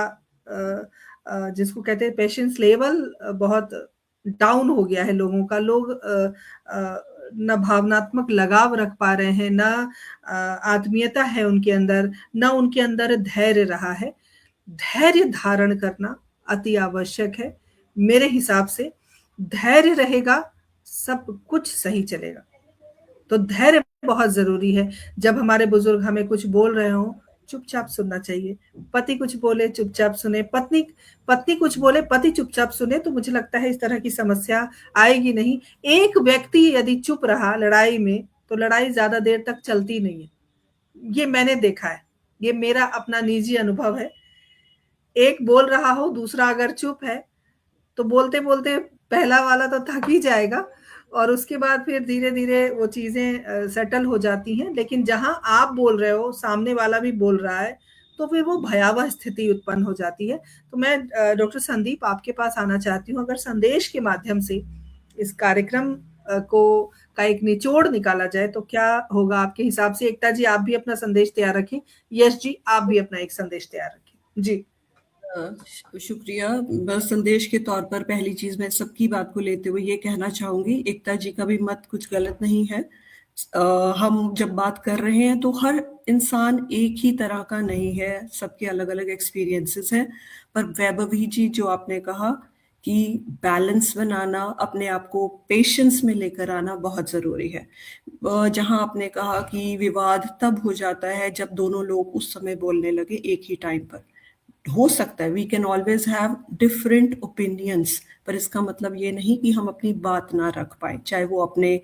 जिसको कहते हैं पेशेंस लेवल, बहुत डाउन हो गया है लोगों का। लोग न भावनात्मक लगाव रख पा रहे हैं, न आत्मीयता है उनके अंदर, न उनके अंदर धैर्य रहा है। धैर्य धारण करना अति आवश्यक है मेरे हिसाब से। धैर्य रहेगा, सब कुछ सही चलेगा। तो धैर्य बहुत जरूरी है। जब हमारे बुजुर्ग हमें कुछ बोल रहे हो, चुपचाप सुनना चाहिए। पति कुछ बोले, चुपचाप सुने। पत्नी कुछ बोले, पति चुपचाप सुने, तो मुझे लगता है इस तरह की समस्या आएगी नहीं। एक व्यक्ति यदि चुप रहा लड़ाई में, तो लड़ाई ज्यादा देर तक चलती नहीं है। ये मैंने देखा है, ये मेरा अपना निजी अनुभव है। एक बोल रहा हो, दूसरा अगर चुप है, तो बोलते बोलते पहला वाला तो थक ही जाएगा, और उसके बाद फिर धीरे धीरे वो चीजें सेटल हो जाती हैं। लेकिन जहां आप बोल रहे हो, सामने वाला भी बोल रहा है, तो फिर वो भयावह स्थिति उत्पन्न हो जाती है। तो मैं डॉक्टर संदीप आपके पास आना चाहती हूँ। अगर संदेश के माध्यम से इस कार्यक्रम का एक निचोड़ निकाला जाए तो क्या होगा आपके हिसाब से? एकता जी, आप भी अपना संदेश तैयार रखें। यश जी, आप भी अपना एक संदेश तैयार रखें। जी शुक्रिया। बस संदेश के तौर पर पहली चीज मैं सबकी बात को लेते हुए ये कहना चाहूंगी, एकता जी का भी मत कुछ गलत नहीं है। हम जब बात कर रहे हैं तो हर इंसान एक ही तरह का नहीं है, सबके अलग अलग एक्सपीरियंसेस हैं। पर वैभवी जी, जो आपने कहा कि बैलेंस बनाना, अपने आप को पेशेंस में लेकर आना बहुत जरूरी है। जहां आपने कहा कि विवाद तब हो जाता है जब दोनों लोग उस समय बोलने लगे एक ही टाइम पर, हो सकता है we can always have different opinions, पर इसका मतलब ये नहीं कि हम अपनी बात ना रख पाए, चाहे वो अपने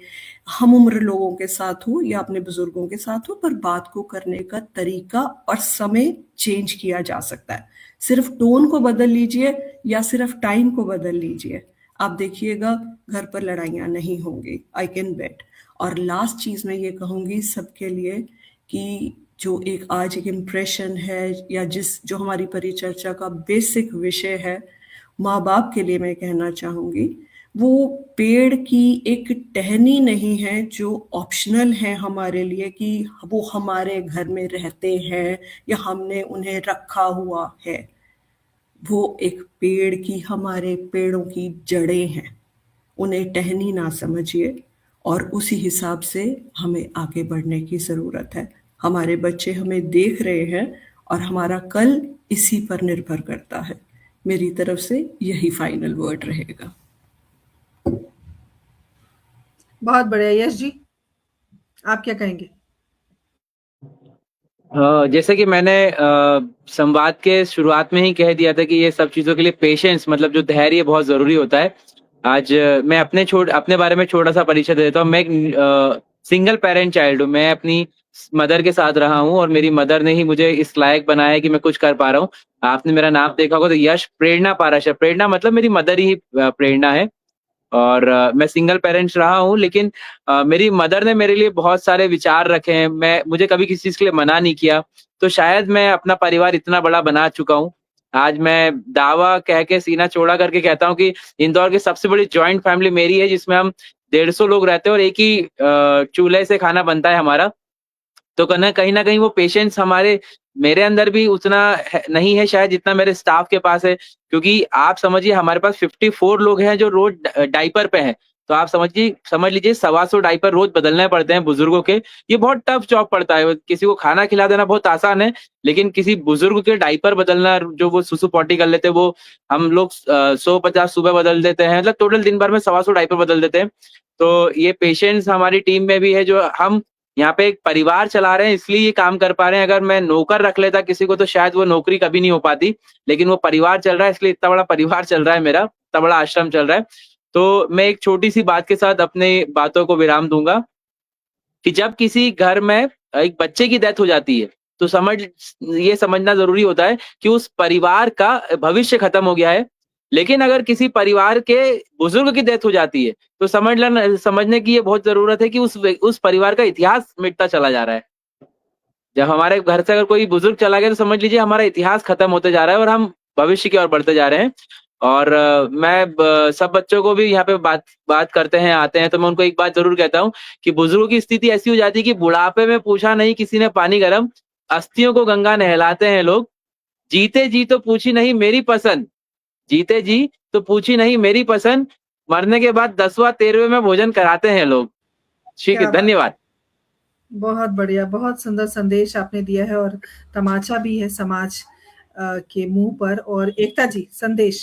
हम उम्र लोगों के साथ हो या अपने बुजुर्गों के साथ हो, पर बात को करने का तरीका और समय चेंज किया जा सकता है। सिर्फ टोन को बदल लीजिए या सिर्फ टाइम को बदल लीजिए, आप देखिएगा घर पर लड़ाइयाँ नहीं होंगी, आई कैन बेट। और लास्ट चीज मैं ये कहूंगी सबके लिए कि जो एक आज एक इम्प्रेशन है या जो हमारी परिचर्चा का बेसिक विषय है, माँ बाप के लिए मैं कहना चाहूंगी, वो पेड़ की एक टहनी नहीं है जो ऑप्शनल है हमारे लिए कि वो हमारे घर में रहते हैं या हमने उन्हें रखा हुआ है। वो एक पेड़ की, हमारे पेड़ों की जड़ें हैं, उन्हें टहनी ना समझिए। और उसी हिसाब से हमें आगे बढ़ने की जरूरत है। हमारे बच्चे हमें देख रहे हैं और हमारा कल इसी पर निर्भर करता है। मेरी तरफ से यही फाइनल वर्ड रहेगा। बहुत बढ़िया। यश जी, आप क्या कहेंगे? जैसे कि मैंने संवाद के शुरुआत में ही कह दिया था कि ये सब चीजों के लिए पेशेंस, मतलब जो धैर्य बहुत जरूरी होता है। आज मैं अपने बारे में छोटा सा परिचय देता हूँ। मैं एक सिंगल पेरेंट चाइल्ड हूँ। मैं अपनी मदर के साथ रहा हूँ और मेरी मदर ने ही मुझे इस लायक बनाया है कि मैं कुछ कर पा रहा हूँ। आपने मेरा नाम देखा होगा तो यश प्रेरणा पाराशर, प्रेरणा मतलब मेरी मदर ही प्रेरणा है। और मैं सिंगल पेरेंट्स रहा हूँ, लेकिन मेरी मदर ने मेरे लिए बहुत सारे विचार रखे हैं। मुझे कभी किसी चीज के लिए मना नहीं किया, तो शायद मैं अपना परिवार इतना बड़ा बना चुका हूँ। आज मैं दावा कह के सीना चौड़ा करके कहता हूँ कि इंदौर की सबसे बड़ी जॉइंट फैमिली मेरी है, जिसमें हम 150 लोग रहते हैं और एक ही चूल्हे से खाना बनता है हमारा। तो कहीं ना कहीं वो पेशेंस मेरे अंदर भी उतना नहीं है शायद जितना मेरे स्टाफ के पास है, क्योंकि आप समझिए हमारे पास 54 लोग हैं जो रोज डाइपर पे हैं। तो आप समझ लीजिए 125 डाइपर रोज बदलने पड़ते हैं बुजुर्गों के। ये बहुत टफ जॉब पड़ता है। किसी को खाना खिला देना बहुत आसान है, लेकिन किसी बुजुर्ग के डाइपर बदलना, जो वो सुसु पॉटी कर लेते हैं, वो हम लोग 150 सुबह बदल देते हैं। मतलब टोटल दिन भर में 125 डाइपर बदल देते हैं। तो ये पेशेंस हमारी टीम में भी है, जो हम यहाँ पे एक परिवार चला रहे हैं इसलिए ये काम कर पा रहे हैं। अगर मैं नौकर रख लेता किसी को तो शायद वो नौकरी कभी नहीं हो पाती, लेकिन वो परिवार चल रहा है इसलिए इतना बड़ा परिवार चल रहा है मेरा, इतना बड़ा आश्रम चल रहा है। तो मैं एक छोटी सी बात के साथ अपने बातों को विराम दूंगा कि जब किसी घर में एक बच्चे की डेथ हो जाती है तो ये समझना जरूरी होता है कि उस परिवार का भविष्य खत्म हो गया है। लेकिन अगर किसी परिवार के बुजुर्ग की डेथ हो जाती है तो समझने की ये बहुत जरूरत है कि उस परिवार का इतिहास मिटता चला जा रहा है। जब हमारे घर से अगर कोई बुजुर्ग चला गया तो समझ लीजिए हमारा इतिहास खत्म होते जा रहा है और हम भविष्य की ओर बढ़ते जा रहे हैं। और मैं सब बच्चों को भी यहाँ पे बात करते हैं, आते हैं, तो मैं उनको एक बात जरूर कहता हूँ कि बुजुर्गों की स्थिति ऐसी हो जाती है कि बुढ़ापे में पूछा नहीं किसी ने पानी गर्म, अस्थियों को गंगा नहलाते हैं लोग। जीते जी तो पूछी नहीं मेरी पसंद, जीते जी तो पूछी नहीं मेरी पसंद, मरने के बाद 10वां 13वें में भोजन कराते हैं लोग। ठीक है, धन्यवाद। बहुत बढ़िया, बहुत सुंदर संदेश आपने दिया है और तमाचा भी है समाज के मुंह पर। और एकता जी, संदेश।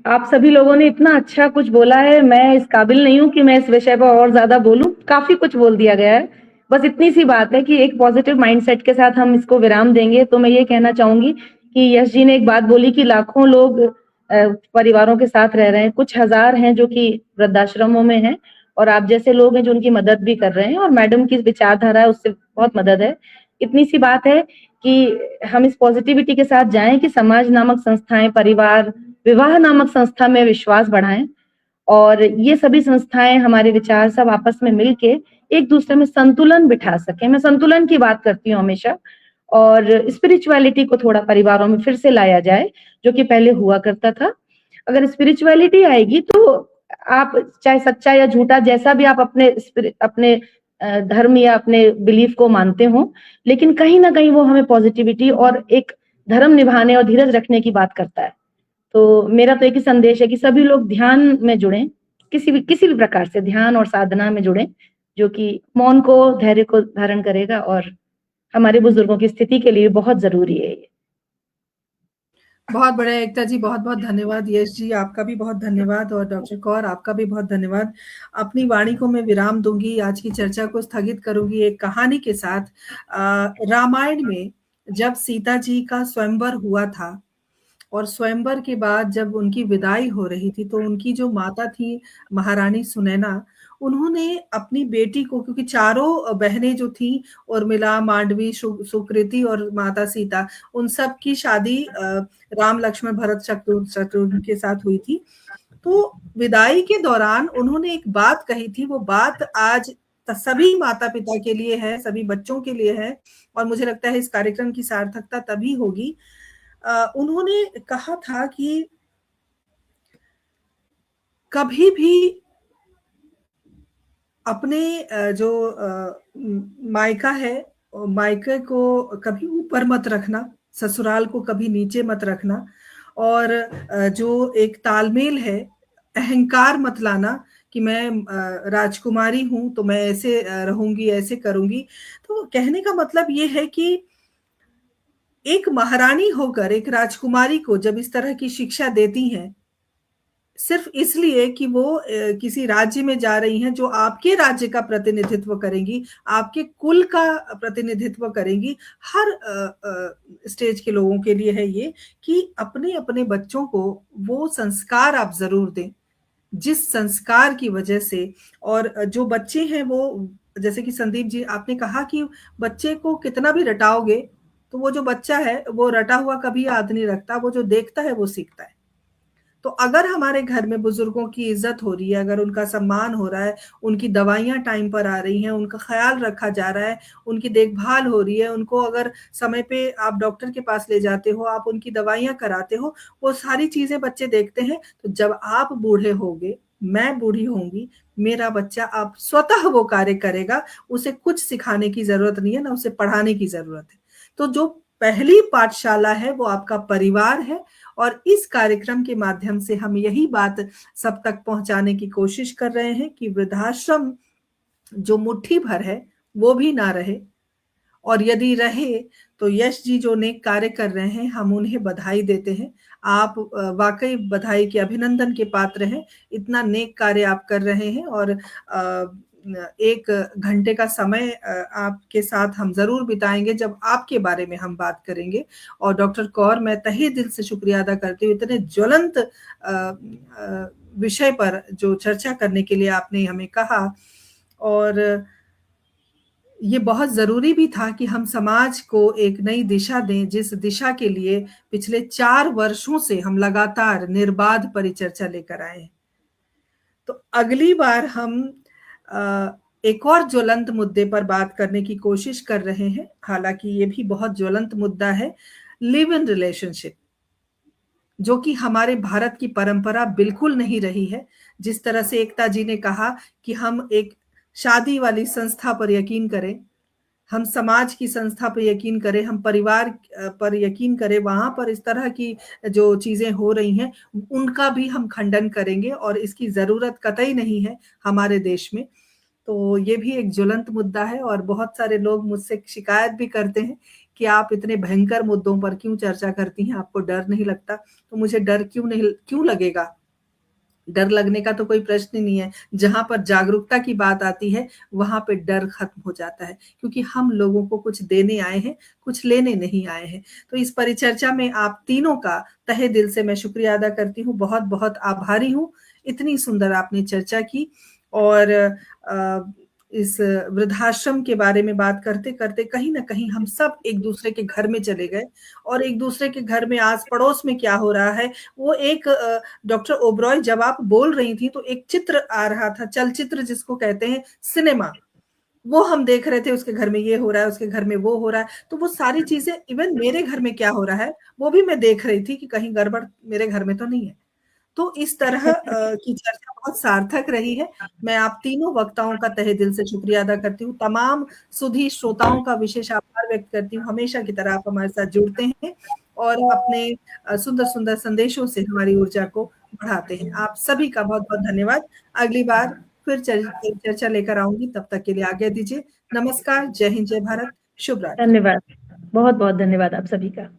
आप सभी लोगों ने इतना अच्छा कुछ बोला है, मैं इस काबिल नहीं हूं कि मैं इस विषय पर और ज्यादा बोलूं, काफी कुछ बोल दिया गया है। बस इतनी सी बात है कि एक पॉजिटिव माइंडसेट के साथ हम इसको विराम देंगे। तो मैं ये कहना चाहूंगी कि यश जी ने एक बात बोली कि लाखों लोग परिवारों के साथ रह रहे हैं, कुछ हजार हैं जो कि वृद्धाश्रमों में हैं और आप जैसे लोग हैं जो उनकी मदद भी कर रहे हैं, और मैडम की विचारधारा है उससे बहुत मदद है। इतनी सी बात है कि हम इस पॉजिटिविटी के साथ जाएं कि समाज नामक संस्थाएं, परिवार, विवाह नामक संस्था में विश्वास बढ़ाएं और ये सभी संस्थाएं, हमारे विचार सब आपस में मिलके एक दूसरे में संतुलन बिठा सके। मैं संतुलन की बात करती हूँ हमेशा। और स्पिरिचुअलिटी को थोड़ा परिवारों में फिर से लाया जाए, जो कि पहले हुआ करता था। अगर स्पिरिचुअलिटी आएगी तो आप चाहे सच्चा या झूठा, जैसा भी आप अपने धर्म या अपने बिलीफ को मानते हो, लेकिन कहीं ना कहीं वो हमें पॉजिटिविटी और एक धर्म निभाने और धीरज रखने की बात करता है। तो मेरा तो एक ही संदेश है कि सभी लोग ध्यान में जुड़ें, किसी भी प्रकार से ध्यान और साधना में जुड़ें, जो कि मौन को, धैर्य को धारण करेगा और हमारे बुजुर्गों की स्थिति के लिए बहुत जरूरी है ये। बहुत बढ़िया एकता जी, बहुत बहुत धन्यवाद। यश जी, आपका भी बहुत धन्यवाद। और डॉक्टर कौर, आपका भी बहुत धन्यवाद। अपनी वाणी को मैं विराम दूंगी, आज की चर्चा को स्थगित करूंगी एक कहानी के साथ। रामायण में जब सीता जी का स्वयंवर हुआ था और स्वयंवर के बाद जब उनकी विदाई हो रही थी, तो उनकी जो माता थी महारानी सुनैना, उन्होंने अपनी बेटी को, क्योंकि चारों बहनें जो थीं, उर्मिला, मांडवी, सुकृति और माता सीता, उन सब की शादी राम, लक्ष्मण, भरत, शत्रुघ्न के साथ हुई थी। तो विदाई के दौरान उन्होंने एक बात कही थी, वो बात आज सभी माता-पिता के लिए है, सभी बच्चों के लिए है, और मुझे लगता है इस कार्यक्रम की सार्थकता तभी होगी। उन्होंने कहा था कि कभी भी अपने जो मायका है, मायके को कभी ऊपर मत रखना, ससुराल को कभी नीचे मत रखना, और जो एक तालमेल है, अहंकार मत लाना कि मैं राजकुमारी हूँ तो मैं ऐसे रहूंगी, ऐसे करूंगी। तो कहने का मतलब ये है कि एक महारानी होकर एक राजकुमारी को जब इस तरह की शिक्षा देती हैं, सिर्फ इसलिए कि वो किसी राज्य में जा रही हैं जो आपके राज्य का प्रतिनिधित्व करेंगी, आपके कुल का प्रतिनिधित्व करेंगी। हर स्टेज के लोगों के लिए है ये कि अपने-अपने बच्चों को वो संस्कार आप ज़रूर दें, जिस संस्कार की वजह से, और जो बच्चे हैं वो, जैसे कि संदीप जी आपने कहा कि बच्चे को कितना भी रटाओगे, तो वो जो बच्चा है वो रटा हुआ कभी याद नहीं रखता, वो जो देखता है वो सीखता है। तो अगर हमारे घर में बुजुर्गों की इज्जत हो रही है, अगर उनका सम्मान हो रहा है, उनकी दवाइयाँ टाइम पर आ रही हैं, उनका ख्याल रखा जा रहा है, उनकी देखभाल हो रही है, उनको अगर समय पे आप डॉक्टर के पास ले जाते हो, आप उनकी दवाइयाँ कराते हो, वो सारी चीज़ें बच्चे देखते हैं। तो जब आप बूढ़े होगे, मैं बूढ़ी होंगी, मेरा बच्चा अब स्वतः वो कार्य करेगा, उसे कुछ सिखाने की ज़रूरत नहीं है, ना उसे पढ़ाने की ज़रूरत है। तो जो पहली पाठशाला है वो आपका परिवार है, और इस कार्यक्रम के माध्यम से हम यही बात सब तक पहुंचाने की कोशिश कर रहे हैं कि वृद्धाश्रम जो मुट्ठी भर है वो भी ना रहे, और यदि रहे तो यश जी जो नेक कार्य कर रहे हैं, हम उन्हें बधाई देते हैं। आप वाकई बधाई के, अभिनंदन के पात्र हैं। इतना नेक कार्य आप कर रहे हैं, और 1 घंटे का समय आपके साथ हम ज़रूर बिताएँगे जब आपके बारे में हम बात करेंगे। और डॉक्टर कौर, मैं तहे दिल से शुक्रिया अदा करती हूँ, इतने ज्वलंत विषय पर जो चर्चा करने के लिए आपने हमें कहा, और ये बहुत ज़रूरी भी था कि हम समाज को एक नई दिशा दें, जिस दिशा के लिए पिछले 4 वर्षों से हम लगातार निर्बाध परिचर्चा लेकर आए हैं। तो अगली बार हम एक और ज्वलंत मुद्दे पर बात करने की कोशिश कर रहे हैं, हालाँकि ये भी बहुत ज्वलंत मुद्दा है, लिव इन रिलेशनशिप, जो कि हमारे भारत की परंपरा बिल्कुल नहीं रही है। जिस तरह से एकता जी ने कहा कि हम एक शादी वाली संस्था पर यकीन करें, हम समाज की संस्था पे यकीन करें, हम परिवार पर यकीन करें, वहाँ पर इस तरह की जो चीज़ें हो रही हैं, उनका भी हम खंडन करेंगे, और इसकी ज़रूरत कतई नहीं है हमारे देश में। तो ये भी एक ज्वलंत मुद्दा है, और बहुत सारे लोग मुझसे शिकायत भी करते हैं कि आप इतने भयंकर मुद्दों पर क्यों चर्चा करती हैं, आपको डर नहीं लगता? तो मुझे डर क्यों लगेगा? डर लगने का तो कोई प्रश्न ही नहीं है। जहाँ पर जागरूकता की बात आती है, वहाँ पे डर खत्म हो जाता है, क्योंकि हम लोगों को कुछ देने आए हैं, कुछ लेने नहीं आए हैं। तो इस परिचर्चा में आप तीनों का तहे दिल से मैं शुक्रिया अदा करती हूँ, बहुत-बहुत आभारी हूँ। इतनी सुंदर आपने चर्चा की, और इस वृद्धाश्रम के बारे में बात करते-करते कहीं न कहीं हम सब एक-दूसरे के घर में चले गए, और एक-दूसरे के घर में आस-पड़ोस में क्या हो रहा है, वो एक डॉक्टर ओबरॉय, जब आप बोल रही थी तो एक चित्र आ रहा था, चलचित्र जिसको कहते हैं सिनेमा, वो हम देख रहे थे, उसके घर में ये हो रहा है, उसके घर में वो हो रहा है। तो वो सारी चीज़ें, इवन मेरे घर में क्या हो रहा है, वो भी मैं देख रही थी कि कहीं गड़बड़ मेरे घर में तो नहीं है। तो इस तरह की चर्चा बहुत सार्थक रही है। मैं आप तीनों वक्ताओं का तहे दिल से शुक्रिया अदा करती हूँ। तमाम सुधी श्रोताओं का विशेष आभार व्यक्त करती हूँ। हमेशा की तरह आप हमारे साथ जुड़ते हैं, और अपने सुंदर-सुंदर संदेशों से हमारी ऊर्जा को बढ़ाते हैं। आप सभी का बहुत-बहुत धन्यवाद। अगली बार फिर चर्चा लेकर आऊँगी, तब तक के लिए आज्ञा दीजिए। नमस्कार, जय हिंद, जय भारत, शुभ रात्रि। धन्यवाद। बहुत-बहुत धन्यवाद आप सभी का।